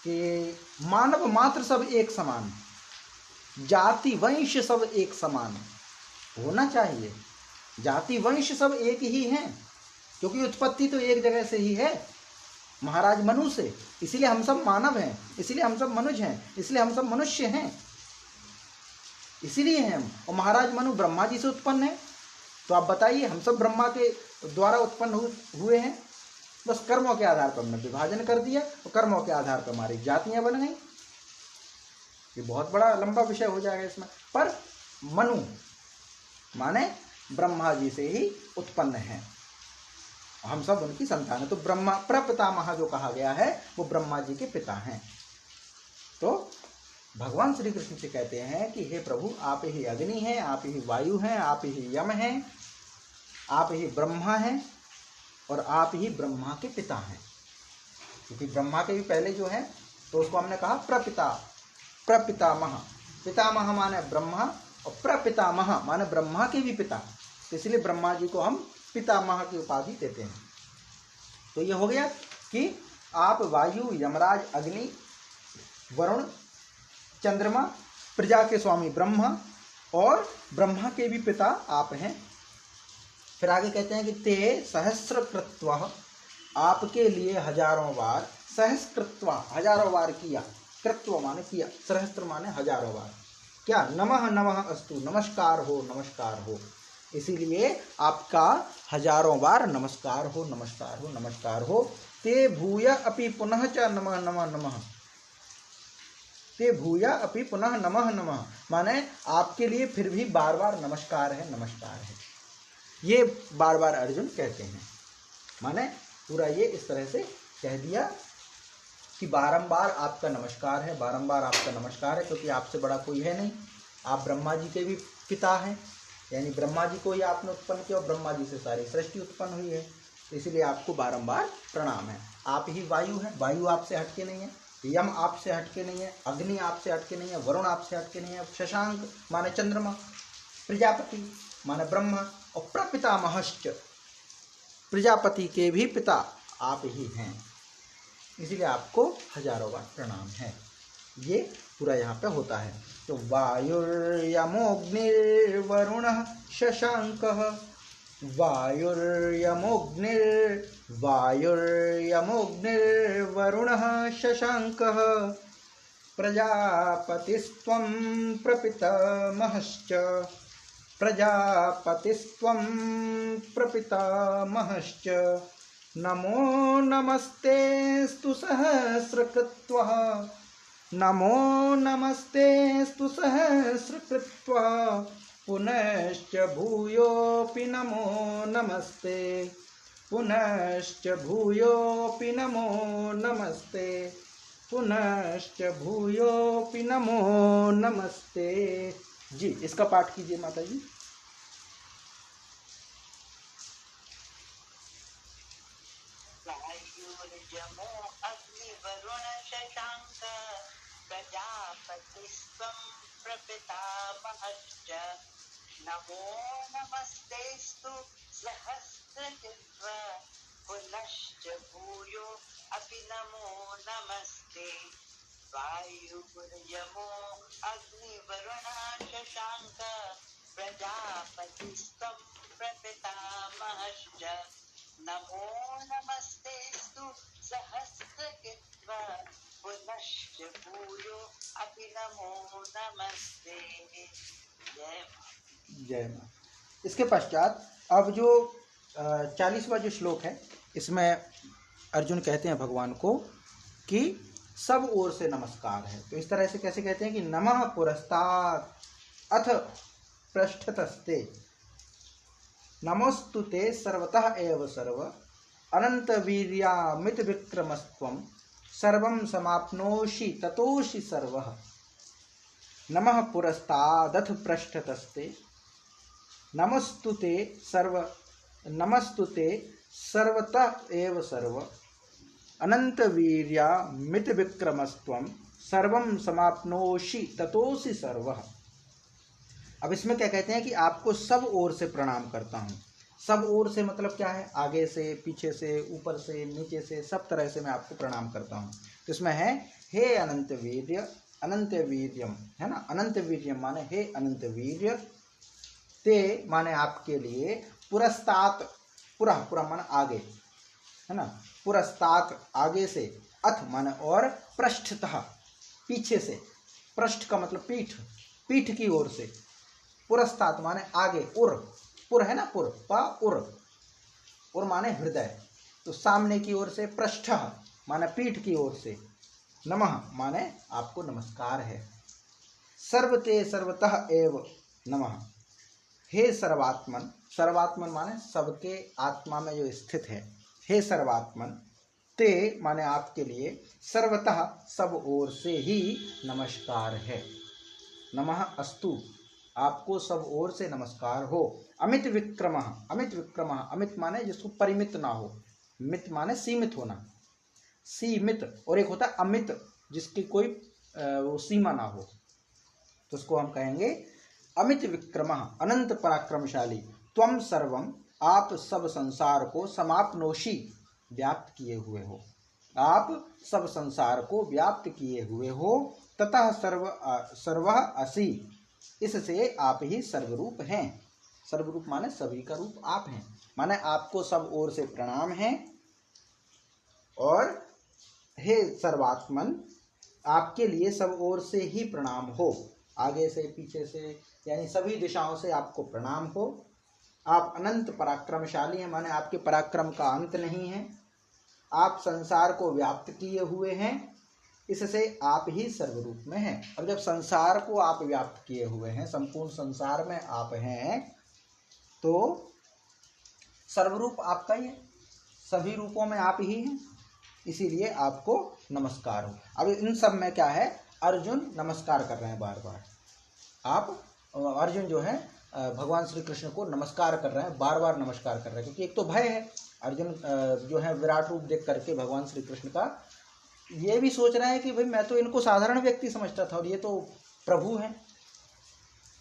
कि मानव मात्र सब एक समान, जाति वंश सब एक समान होना चाहिए। जाति वंश सब एक ही हैं, क्योंकि उत्पत्ति तो एक जगह से ही है, महाराज मनु से। इसीलिए हम सब मानव हैं, इसीलिए हम सब मनुष्य हैं, इसलिए हम सब मनुष्य हैं, इसीलिए हैं हम। और महाराज मनु ब्रह्मा जी से उत्पन्न है। तो आप बताइए, हम सब ब्रह्मा के द्वारा उत्पन्न हुए हैं। बस कर्मों के आधार पर हमने विभाजन कर दिया और कर्मों के आधार पर हमारी जातियां बन गई। ये बहुत बड़ा लंबा विषय हो जाएगा इसमें। पर मनु माने ब्रह्मा जी से ही उत्पन्न है, हम सब उनकी संतान है। तो ब्रह्मा प्रपितामह जो कहा गया है वो ब्रह्मा जी के पिता हैं। तो भगवान श्री कृष्ण से कहते हैं कि हे प्रभु, आप ही अग्नि हैं, आप ही वायु हैं, आप ही यम हैं, आप ही ब्रह्मा हैं और आप ही ब्रह्मा के पिता हैं। क्योंकि ब्रह्मा के भी पहले जो है तो उसको हमने कहा प्रपितामह। पितामह माने ब्रह्मा और प्रपितामह माने ब्रह्मा के भी पिता। तो इसलिए ब्रह्मा जी को हम पितामह की उपाधि देते हैं। तो ये हो गया कि आप वायु, यमराज, अग्नि, वरुण, चंद्रमा, प्रजा के स्वामी ब्रह्मा और ब्रह्मा के भी पिता आप हैं। फिर आगे कहते हैं कि ते सहस्र कृत्वा, आपके लिए हजारों बार, सहस्कृत्वा हजारों बार किया, कृत्व माने किया, सहस्त्र माने हजारों बार, क्या नमः नमः अस्तु, नमस्कार हो नमस्कार हो। इसीलिए आपका हजारों बार नमस्कार हो नमस्कार हो नमस्कार हो। ते भूय अपि पुनः च नमः नमः नमः, ते भूय अपि पुनः नमः नमः माने आपके लिए फिर भी बार बार नमस्कार है नमस्कार है। ये बार बार अर्जुन कहते हैं। माने पूरा ये इस तरह से कह दिया कि बारंबार आपका नमस्कार है, बारंबार आपका नमस्कार है, क्योंकि आपसे बड़ा कोई है नहीं। आप ब्रह्मा जी के भी पिता हैं, यानी ब्रह्मा जी को ही आपने उत्पन्न किया और ब्रह्मा जी से सारी सृष्टि उत्पन्न हुई है। तो इसलिए आपको बारंबार प्रणाम है। आप ही वायु हैं, वायु आपसे हटके नहीं है, यम आपसे हटके नहीं है, अग्नि आपसे हटके नहीं है, वरुण आपसे हटके नहीं है, शशांक माने चंद्रमा, प्रजापति माने ब्रह्मा और प्रपितामहश्च, प्रजापति के भी पिता आप ही हैं। इसलिए आपको हजारों बार प्रणाम है। ये पूरा यहाँ पे होता है। तो वायुर्यमोऽग्निर्वरुणः शशांकः, वायुर्यमोऽग्निर्वरुणः शशांकः, प्रजापतिस्त्वं प्रपितामहश्च, प्रजापतिस्त्वं प्रपितामहश्च, नमो नमस्तेस्तु सहस्रकृत्वः, नमो नमस्तेस्तु सहस्रकृत्वः, पुनश्च भूयोऽपि नमो नमस्ते, पुनश्च भूयोऽपि नमो नमस्ते, पुनश्च भूयोऽपि नमो नमस्ते। जी, इसका पाठ कीजिए माता जी। वायुर्यमो अग्निवरुण शशांक, प्रजापतिस्त्वं प्रपितामहश्च, नमो नमस्तेस्तु सहस्रकृत्वः, पुनश्च भूयो अपि नमो नमस्ते। वायुर्यमो अग्निवरुण शशांक, प्रजापतिस्त्वं प्रपितामहश्च, नमो नमस्तेस्तु सहस्रकृत्वः, पुनश्च भूयो अपि नमो नमस्ते। जय मां। इसके पश्चात अब जो 40वां जो श्लोक है, इसमें अर्जुन कहते हैं भगवान को कि सब ओर से नमस्कार है। तो इस तरह से कैसे कहते हैं कि नमः पुरस्तात् अथ पृष्ठतस्ते, नमोस्तुते सर्वतः एव सर्व, अनंत वीर्यामित विक्रमस्त्वं, सर्वं समाप्नोषि ततोषि सर्वः। नमः पुरस्तादथ पृष्ठतस्ते, नमस्तुते सर्वतः एव सर्व, अनंत वीर्यामित विक्रमस्त्वं, सर्वं समाप्नोषि ततोषि सर्वः। अब इसमें क्या कहते हैं कि आपको सब ओर से प्रणाम करता हूँ। सब ओर से मतलब क्या है? आगे से, पीछे से, ऊपर से, नीचे से, सब तरह से मैं आपको प्रणाम करता हूँ। तो इसमें है हे अनंत वीर्य, अनंत वीर्यम, है ना। अनंत वीर्यम माने हे अनंत वीर्य, ते माने आपके लिए, पुरस्तात पुरः, पुरः माने आगे, है ना, पुरस्तात् आगे से, अथ माने और, पृष्ठतः पीछे से, पृष्ठ का मतलब पीठ, पीठ की ओर से, पुरस्तात् माने आगे, उर, पुर है ना, पुर पा उर माने हृदय, तो सामने की ओर से, पृष्ठ माने पीठ की ओर से, नमः माने आपको नमस्कार है, सर्वते सर्वतः एव नमः, हे सर्वात्मन, सर्वात्मन माने सबके आत्मा में जो स्थित है, हे सर्वात्मन, ते माने आपके लिए, सर्वतः सब ओर से ही नमस्कार है, नमः अस्तु, आपको सब ओर से नमस्कार हो, अमित विक्रम, अमित विक्रम, अमित माने जिसको परिमित ना हो, मित माने सीमित होना, सीमित, और एक होता है अमित जिसकी कोई वो सीमा ना हो, तो उसको हम कहेंगे अमित विक्रम, अनंत पराक्रमशाली, त्वम सर्वम, आप सब संसार को, समाप्नोषि व्याप्त किए हुए हो, आप सब संसार को व्याप्त किए हुए हो, ततः सर्व असि, इससे आप ही सर्वरूप हैं, सर्वरूप माने सभी का रूप आप हैं, माने आपको सब ओर से प्रणाम है, और हे सर्वात्मन, आपके लिए सब ओर से ही प्रणाम हो, आगे से पीछे से यानी सभी दिशाओं से आपको प्रणाम हो, आप अनंत पराक्रमशाली हैं, माने आपके पराक्रम का अंत नहीं है, आप संसार को व्याप्त किए हुए हैं, इससे आप ही सर्वरूप में हैं। अब जब संसार को आप व्याप्त किए हुए हैं, संपूर्ण संसार में आप हैं, तो सर्वरूप आपका ही है, सभी रूपों में आप ही हैं, इसीलिए आपको नमस्कार हो। अब इन सब में क्या है, अर्जुन नमस्कार कर रहे हैं बार बार, आप अर्जुन जो है भगवान श्री कृष्ण को नमस्कार कर रहे हैं, बार बार नमस्कार कर रहे हैं, क्योंकि एक तो भय है, अर्जुन जो है विराट रूप देख करके भगवान श्री कृष्ण का ये भी सोच रहे हैं कि भाई मैं तो इनको साधारण व्यक्ति समझता था और ये तो प्रभु हैं,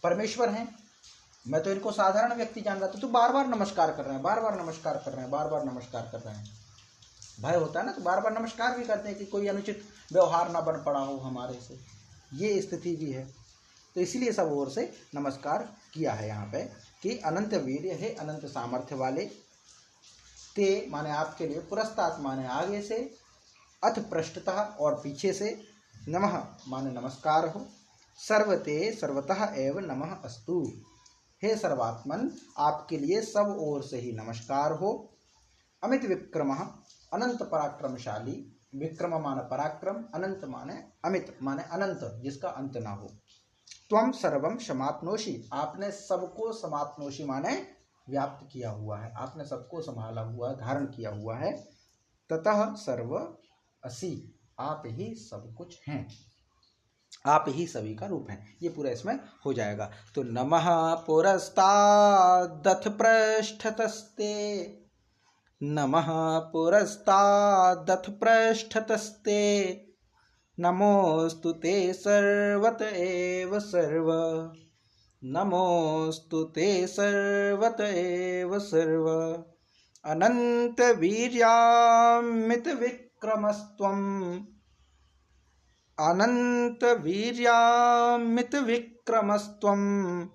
परमेश्वर हैं, मैं तो इनको साधारण व्यक्ति जान रहा था, तो बार बार नमस्कार कर रहे हैं, बार बार नमस्कार कर रहे हैं, बार बार नमस्कार कर रहे हैं, भय होता है ना, तो बार बार नमस्कार भी करते हैं कि कोई अनुचित व्यवहार ना बन पड़ा हो हमारे से, ये स्थिति भी है, तो इसलिए सब ओर से नमस्कार किया है यहाँ पे कि अनंत वीर्य है, अनंत सामर्थ्य वाले, ते माने आपके लिए, पुरस्तात् माने आगे से, अथ पृष्ठतः और पीछे से, नमः माने नमस्कार हो, सर्वते सर्वतः एव नमः अस्तु, हे सर्वात्मन, आपके लिए सब ओर से ही नमस्कार हो, अमित विक्रम, अनंत पराक्रमशाली, विक्रम माने पराक्रम, अनंत माने अमित माने अनंत जिसका अंत ना हो, त्वम सर्वम समाप्नोषि, आपने सबको, समाप्नोषि माने व्याप्त किया हुआ है, आपने सबको संभाला हुआ, धारण किया हुआ है, ततः सर्व असि, आप ही सब कुछ हैं, आप ही सभी का रूप हैं, ये पूरा इसमें हो जाएगा। तो नमः पुरस्तादथ पृष्ठतस्ते, नमः पुरस्तादथ पृष्ठतस्ते, नमोस्तु ते सर्वत एव सर्व, नमोस्तु ते सर्वत एव सर्व, अनंत वीर्यामित विक्रमस्त्वम्, अनंत वीर्यामित विक्रमस्त्वम्,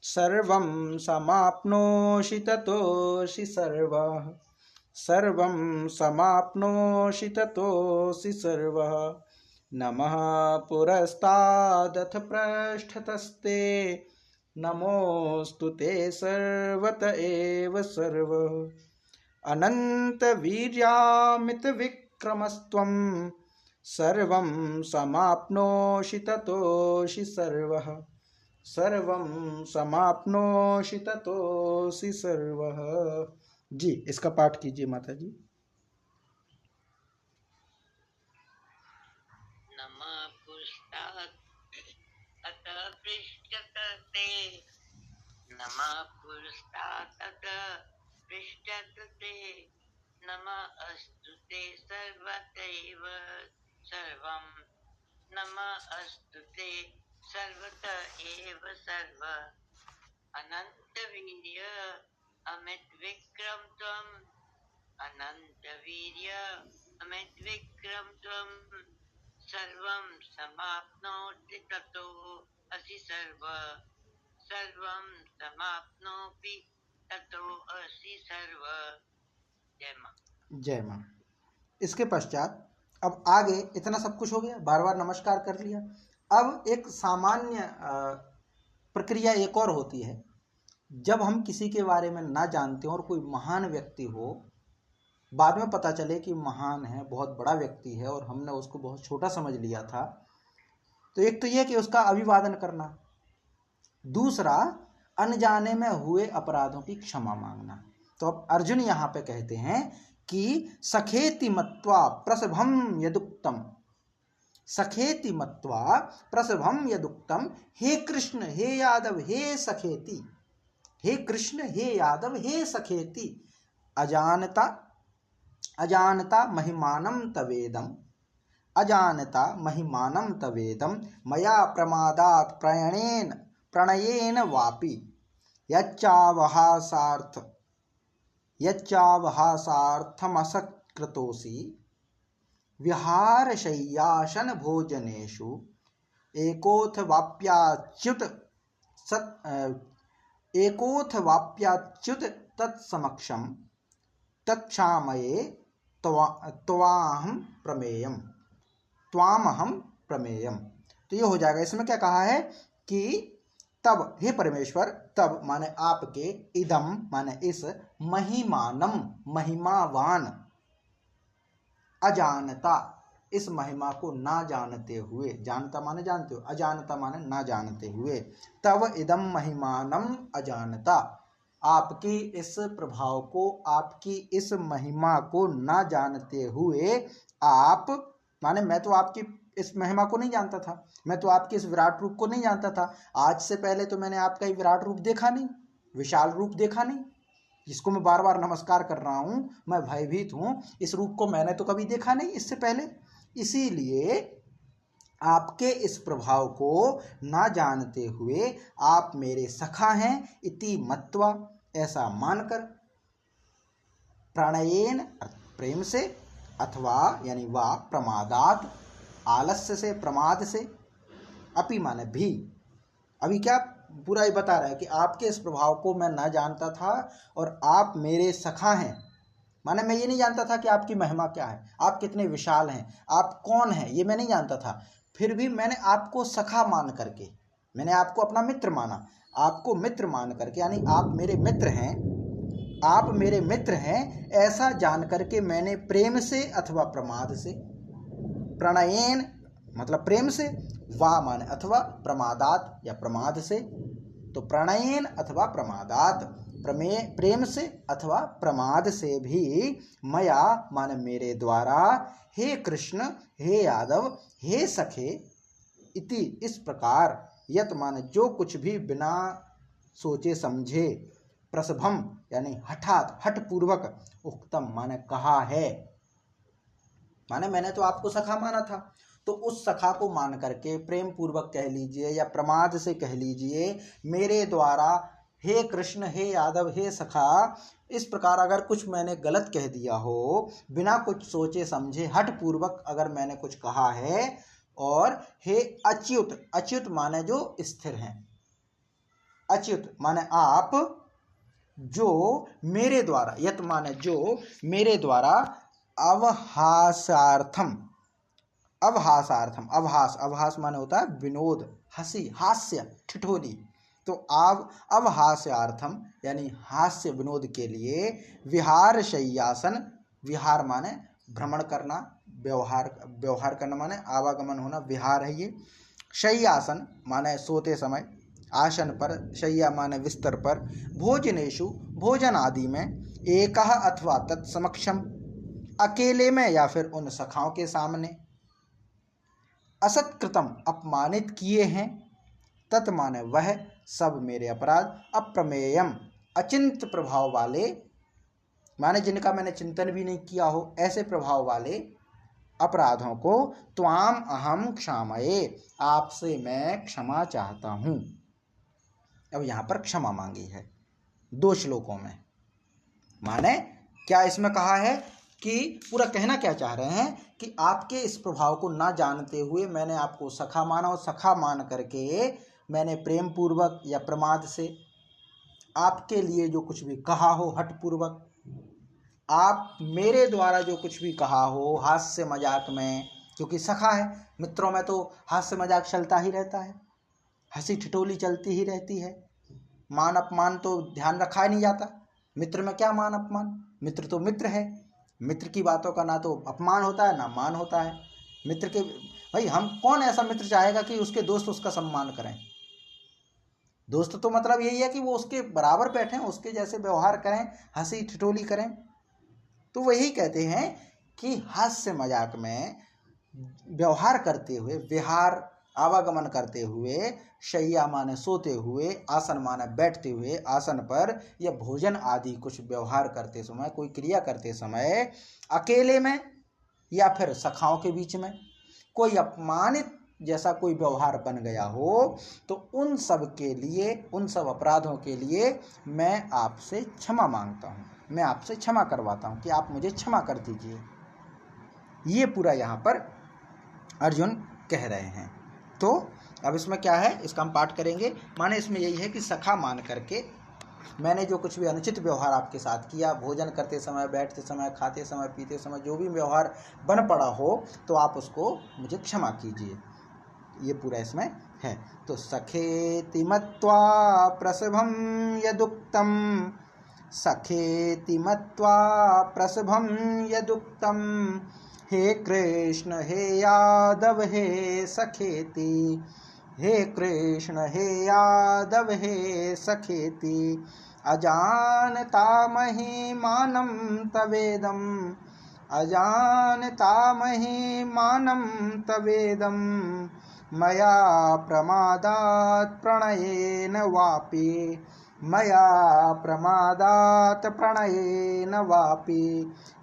सर्वं समाप्नोषि ततोषि सर्वः, सर्वं समाप्नोषि ततोषि सर्वः, नमः पुरस्तादथ पृष्ठतस्ते, नमोस्तु ते सर्वत एव सर्व, अनंत वीर्यामित विक्रमस्त्वं, सर्वं समाप्नोषि ततोषि सर्वः, सर्वं समाप्नोषि ततोषि सर्वः। जी, इसका पाठ कीजिए माता जी। नमः पुरस्तात् पृष्ठतस्ते, नमः अस्तु ते सर्वतैव सर्वं, नमः अस्तु ते सर्वत एव सर्व, अनंत वीर्य अमित विक्रम त्वम्, अनंत वीर्य अमित विक्रम त्वम्, सर्वं समाप्नोति ततो असि सर्व, सर्वं समाप्नोपि ततो असि सर्व, जय माँ। जय माँ। इसके पश्चात अब आगे इतना सब कुछ हो गया, बार बार नमस्कार कर लिया। अब एक सामान्य प्रक्रिया एक और होती है। जब हम किसी के बारे में ना जानते हो और कोई महान व्यक्ति हो, बाद में पता चले कि महान है, बहुत बड़ा व्यक्ति है और हमने उसको बहुत छोटा समझ लिया था, तो एक तो यह कि उसका अभिवादन करना, दूसरा अनजाने में हुए अपराधों की क्षमा मांगना। तो अब अर्जुन यहाँ पे कहते हैं कि सखेति मत्वा प्रसभम यदुक्तम, सखेति मत्वा प्रसभम यदुक्तम, हे कृष्ण हे यादव हे सखेति, हे कृष्ण हे यादव हे सखेति, अजानता अजानता महिमानं तवेदम, अजानता महिमानं तवेदम, मया प्रमादात् प्रणयेन वापि यच्चावहासार्थमसत्कृतोऽसि विहारशय्यासन भोजनेषु एकोऽथवाप्याच्युत तत्समक्षं तत्क्षामये त्वामहं प्रमेयम। तो ये हो जाएगा। इसमें क्या कहा है कि तब हे परमेश्वर, तब माने आपके, इदम माने इस, महिमानम महिमावान, अजानता इस महिमा को ना जानते हुए, जानता माने जानते हो, अजानता माने ना जानते हुए, तब इदम महिमानम अजानता, आपकी इस प्रभाव को, आपकी इस महिमा को ना जानते हुए, आप माने मैं तो आपकी इस महिमा को नहीं जानता था, मैं तो आपके इस विराट रूप को नहीं जानता था। आज से पहले तो मैंने आपका ये विराट रूप देखा नहीं, विशाल रूप देखा नहीं, जिसको मैं बार बार नमस्कार कर रहा हूं, मैं भयभीत हूं, इस रूप को मैंने तो कभी देखा नहीं इससे पहले। इसीलिए आपके इस प्रभाव को ना जानते हुए आप मेरे सखा हैं, इति मत्वा ऐसा मानकर, प्रणयेन प्रेम से, अथवा यानी वा प्रमादात आलस्य से, प्रमाद से, अपि माने भी, अभी क्या पूरा ही बता रहा है कि आपके इस प्रभाव को मैं ना जानता था और आप मेरे सखा हैं, माने मैं ये नहीं जानता था कि आपकी महिमा क्या है, आप कितने विशाल हैं, आप कौन हैं, ये मैं नहीं जानता था। फिर भी मैंने आपको सखा मान करके, मैंने आपको अपना मित्र माना, आपको मित्र मान करके, यानी आप मेरे मित्र हैं, आप मेरे मित्र हैं ऐसा जान करके मैंने प्रेम से अथवा प्रमाद से, प्रणयेन मतलब प्रेम से, वा माने अथवा, प्रमादात या प्रमाद से, तो प्रणयेन अथवा प्रमादात, प्रेम से अथवा प्रमाद से भी, मया माने मेरे द्वारा, हे कृष्ण हे यादव हे सखे, इति इस प्रकार, यत माने जो कुछ भी बिना सोचे समझे, प्रसभम यानी हठात हठपूर्वक, उक्तम माने कहा है, माने मैंने तो आपको सखा माना था, तो उस सखा को मान करके प्रेम पूर्वक कह लीजिए या प्रमाद से कह लीजिए, मेरे द्वारा हे कृष्ण हे यादव हे सखा, इस प्रकार अगर कुछ मैंने गलत कह दिया हो, बिना कुछ सोचे समझे हठ पूर्वक अगर मैंने कुछ कहा है, और हे अच्युत, अच्युत माने जो स्थिर हैं, अच्युत माने आप, जो मेरे द्वारा, यत माने जो मेरे द्वारा, अवहासार्थम, अवहासार्थम, अवहास, अवहास माने होता है विनोद, हंसी, हास्य, ठिठोली, तो आप अवहास्यार्थम यानी हास्य विनोद के लिए, विहार शय्यासन, विहार माने भ्रमण करना, व्यवहार करना माने आवागमन होना, विहार है ये, शय्यासन माने सोते समय, आसन पर, शय्या माने बिस्तर पर, भोजनेषु भोजन आदि में, एकः अथवा तत्समक्षम अकेले में या फिर उन सखाओं के सामने, असत्कृतम अपमानित किए हैं, तत् माने वह सब मेरे अपराध, अप्रमेयम अचिंत प्रभाव वाले, माने जिनका मैंने चिंतन भी नहीं किया हो, ऐसे प्रभाव वाले अपराधों को, त्वाम अहम क्षामये आपसे मैं क्षमा चाहता हूँ। अब यहाँ पर क्षमा मांगी है 2 श्लोकों में, माने क्या इसमें कहा है कि पूरा कहना क्या चाह रहे हैं कि आपके इस प्रभाव को ना जानते हुए मैंने आपको सखा माना, और सखा मान करके मैंने प्रेम पूर्वक या प्रमाद से आपके लिए जो कुछ भी कहा हो हठ पूर्वक, आप मेरे द्वारा जो कुछ भी कहा हो हास्य मजाक में, क्योंकि सखा है, मित्रों में तो हास्य मजाक चलता ही रहता है, हंसी ठिठोली चलती ही रहती है, मान अपमान तो ध्यान रखा ही नहीं जाता। मित्र में क्या मान अपमान, मित्र तो मित्र है, मित्र की बातों का ना तो अपमान होता है ना मान होता है। मित्र के भाई, हम कौन ऐसा मित्र चाहेगा कि उसके दोस्त उसका सम्मान करें। दोस्त तो मतलब यही है कि वो उसके बराबर बैठें, उसके जैसे व्यवहार करें, हंसी ठिठोली करें। तो वही कहते हैं कि हास्य मजाक में व्यवहार करते हुए, विहार आवागमन करते हुए, शैया माने सोते हुए, आसन माने बैठते हुए, आसन पर या भोजन आदि कुछ व्यवहार करते समय, कोई क्रिया करते समय अकेले में या फिर सखाओं के बीच में कोई अपमानित जैसा कोई व्यवहार बन गया हो, तो उन सब के लिए, उन सब अपराधों के लिए मैं आपसे क्षमा मांगता हूँ, मैं आपसे क्षमा करवाता हूँ कि आप मुझे क्षमा कर दीजिए। ये पूरा यहाँ पर अर्जुन कह रहे हैं। तो अब इसमें क्या है, इसका हम पाठ करेंगे। माने इसमें यही है कि सखा मान करके मैंने जो कुछ भी अनुचित व्यवहार आपके साथ किया, भोजन करते समय, बैठते समय, खाते समय, पीते समय जो भी व्यवहार बन पड़ा हो, तो आप उसको मुझे क्षमा कीजिए। ये पूरा इसमें है। तो सखेति मत्वा प्रसभं यदुक्तम, सखेति मत्वा प्रसभं यदुक्तम, हे कृष्ण हे यादव हे सखेति, हे कृष्ण हे यादव हे सखेति, अजानता महिमानं तवेदं, अजानता महिमानं तवेदं, मया प्रमादात् प्रणयेन वापि, मया प्रमादात् प्रणयेन वापि,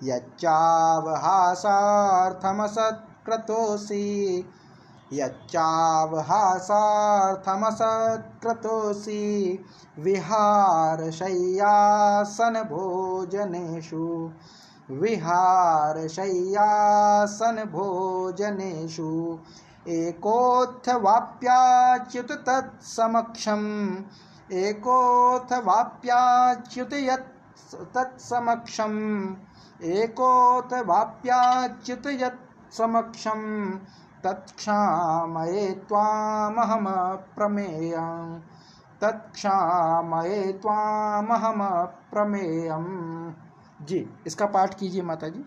यच्चावहासार्थमसत्कृतोऽसि, यच्चावहासार्थमसत्कृतोऽसि, विहारशय्यासनभोजनेषु, विहारशय्यासनभोजनेषु, एकोऽथवाप्याच्युत तत्समक्षम्, एकोऽथवाप्याच्युत तत्समक्षम्, एकोऽथवाप्याच्युत यत्समक्षम्, तत्क्षामये त्वामहम प्रमेयम्, तत्क्षामये त्वामहम प्रमेयम्। जी, इसका पाठ कीजिए माता जी।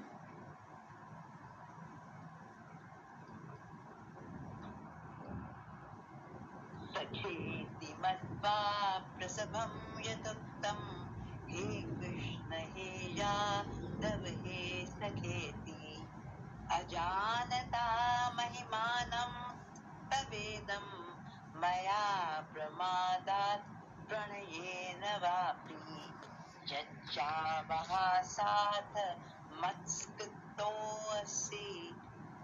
सखेति मत्वा प्रसभं यदुक्तं, हे कृष्ण हे यादव हे सखेति, अजानता महिमानं तवेदं, मया प्रमादात् प्रणयेन वापि, यच्चावहासात् मत्स्कृतोऽसि,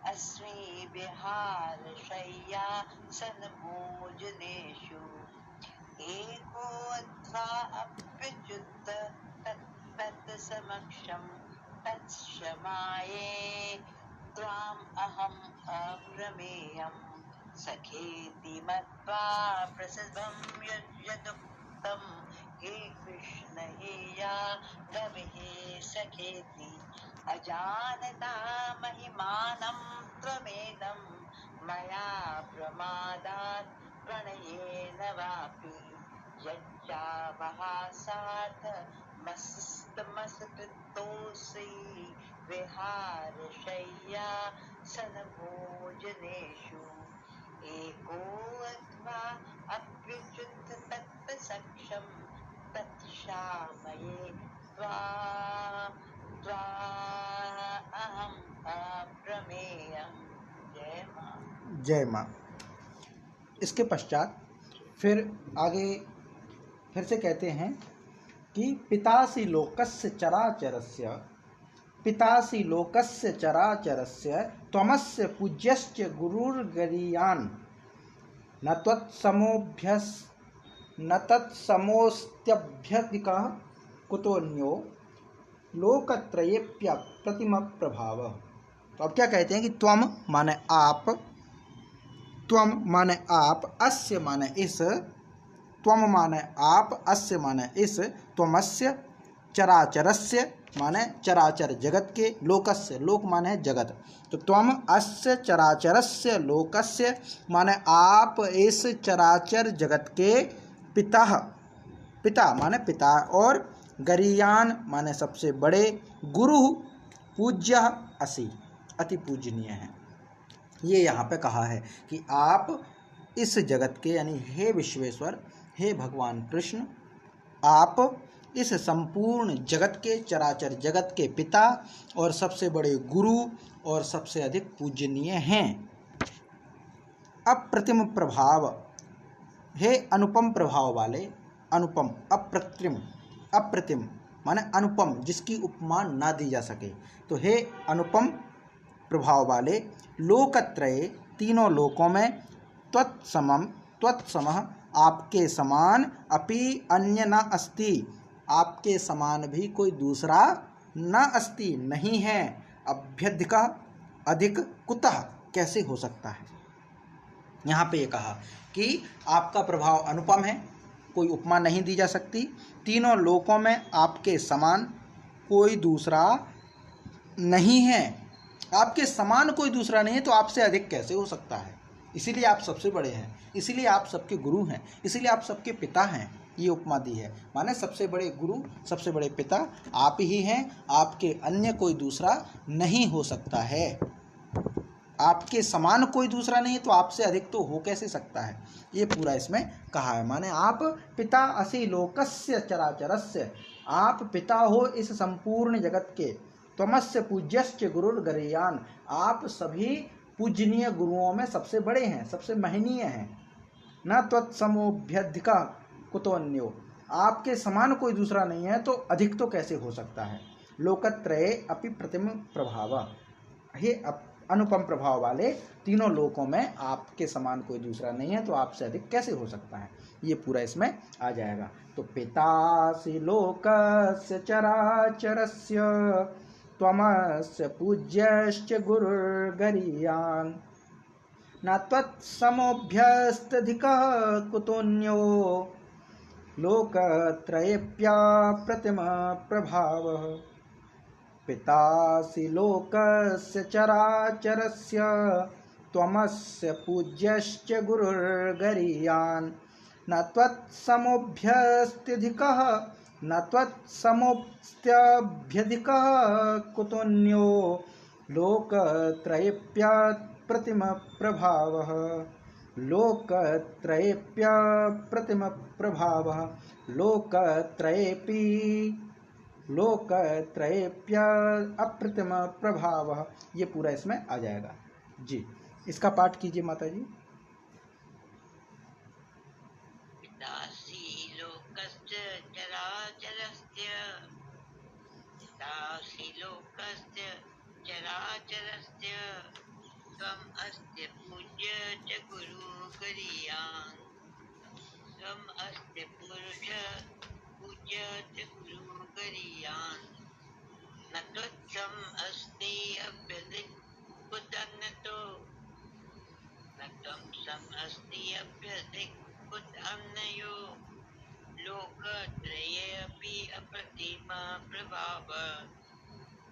अस्मि विहारशय्यासनभोजनेषु, एकोऽथवा अप्युच्युत तत्समक्षं, तत्क्षमाये त्वाम् अहम् अप्रमेयम्। सखेति मत्वा प्रसभं यदुक्तं, हे कृष्ण हे यादव हे सखेति, अजानता महिमानं त्वमेदं, मया प्रमादात् प्रणयेन वापि, यच्चावहासात् मत्स्कृतोऽसि, विहारशय्यासनभोजनेषु, एकोऽथवा अप्युच्युत तत्समक्षं, तत्क्षामये त्वामहम् अप्रमेयम्। जय माँ। जय माँ। इसके पश्चात फिर आगे फिर से कहते हैं कि पितासि लोकस्य चराचरस्य, पितासि लोकस्य चराचरस्य, त्वमस्य पूज्यश्च गुरुर्गरीयान्, न त्वत्समोऽभ्यस् न तत्समोऽस्त्यभ्यधिकः कुतोऽन्यो लोकत्रयेऽप्य प्रतिम प्रभाव। तो अब क्या कहते हैं कि त्वम माने आप, त्वम माने आप, अस्य माने इस, त्वम माने आप, अस्य माने इस, त्वमस्य, चराचरस्य माने चराचर जगत के, लोकस्य लोक माने है जगत, तो त्वम अस्य चराचरस्य लोकस्य माने आप इस चराचर जगत के पिता, पिता माने पिता, और गरीयान माने सबसे बड़े, गुरु पूज्य असि अति पूजनीय है। ये यहाँ पे कहा है कि आप इस जगत के, यानी हे विश्वेश्वर, हे भगवान कृष्ण, आप इस संपूर्ण जगत के, चराचर जगत के पिता और सबसे बड़े गुरु और सबसे अधिक पूजनीय हैं। अप्रतिम प्रभाव, हे अनुपम प्रभाव वाले, अनुपम, अप्रतिम, अप्रतिम माने अनुपम, जिसकी उपमा ना दी जा सके, तो हे अनुपम प्रभाव वाले, लोकत्रये तीनों लोकों में, त्वत्समम, त्वत्समः आपके समान, अपि अन्य न अस्ति आपके समान भी कोई दूसरा न अस्ति नहीं है, अभ्यधिकः अधिक, कुतः कैसे हो सकता है। यहाँ पे ये कहा कि आपका प्रभाव अनुपम है, कोई उपमा नहीं दी जा सकती, तीनों लोकों में आपके समान कोई दूसरा नहीं है, आपके समान कोई दूसरा नहीं है, तो आपसे अधिक कैसे हो सकता है। इसीलिए आप सबसे बड़े हैं, इसीलिए आप सबके गुरु हैं, इसीलिए आप सबके पिता हैं, ये उपमा दी है। माने सबसे बड़े गुरु, सबसे बड़े पिता आप ही हैं, आपके अन्य कोई दूसरा नहीं हो सकता है, आपके समान कोई दूसरा नहीं है, तो आपसे अधिक तो हो कैसे सकता है, ये पूरा इसमें कहा है। माने आप पिता असि लोकस्य चराचरस्य, आप पिता हो इस संपूर्ण जगत के, त्वमस्य पूज्यश्च गुरुर्गरीयान, आप सभी पूजनीय गुरुओं में सबसे बड़े हैं, सबसे महनीय हैं। न त्वत्समोऽभ्यधिक कुतोऽन्यो, आपके समान कोई दूसरा नहीं है, तो अधिक तो कैसे हो सकता है। लोकत्रये अपि प्रतिम प्रभाव, हे अनुपम प्रभाव वाले, तीनों लोकों में आपके समान कोई दूसरा नहीं है, तो आपसे अधिक कैसे हो सकता है, ये पूरा इसमें आ जाएगा। तो पितासि लोकस्य चराचरस्य, त्वमस्य पूज्यश्च गुरुर्गरीयान्, न त्वत्समोऽभ्यस्तधिकः कुतोऽन्यो, लोकत्रयेऽप्यप्रतिम प्रभावः। पितासि लोकस्य चराचरस्य, त्वमस्य पूज्यश्च गुरुर्गरीयान्, न त्वत्समोऽभ्यस्त्यधिकः, न त्वत्समोऽस्त्यभ्यधिकः कुतोऽन्यो, लोकत्रयेऽप्यप्रतिम प्रभावः। लोकत्रयेऽप्यप्रतिम प्रभावः, लोकत्रयेऽप्य अप्रतिम प्रभावः, ये पूरा इसमें आ जाएगा जी। इसका पाठ कीजिए माता जी। पितासि लोकस्य चराचरस्य, पितासि लोकस्य चराचरस्य, त्वम् अस्य पूज्य च गुरुर्गरीयान्, त्वम् अस्य पुरुष पूज्य च गुरुर्गरीयान्, न त्वत्सम् अस्ति अभ्यधिक कुतन्नतो, न त्वं सम् अस्ति अभ्यधिक कुतन्नयो, लोकत्रये अपि अप्रतिम प्रभावः,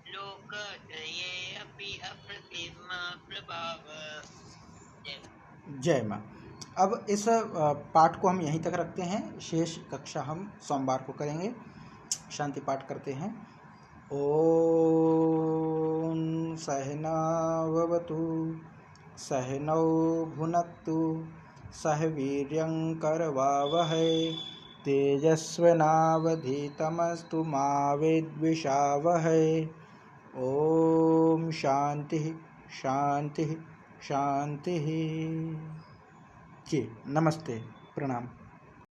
लोकत्रये अपि अप्रतिम प्रभावः। जय माँ। अब इस पाठ को हम यहीं तक रखते हैं, शेष कक्षा हम सोमवार को करेंगे। शांति पाठ करते हैं। ओम सहनाववतु सहनौ भुनक्तु सह वीर्यंकरवावहै तेजस्विनावधीतमस्तु मा विद्विषावहै। ओम शांति शांति शांति। जी नमस्ते, प्रणाम।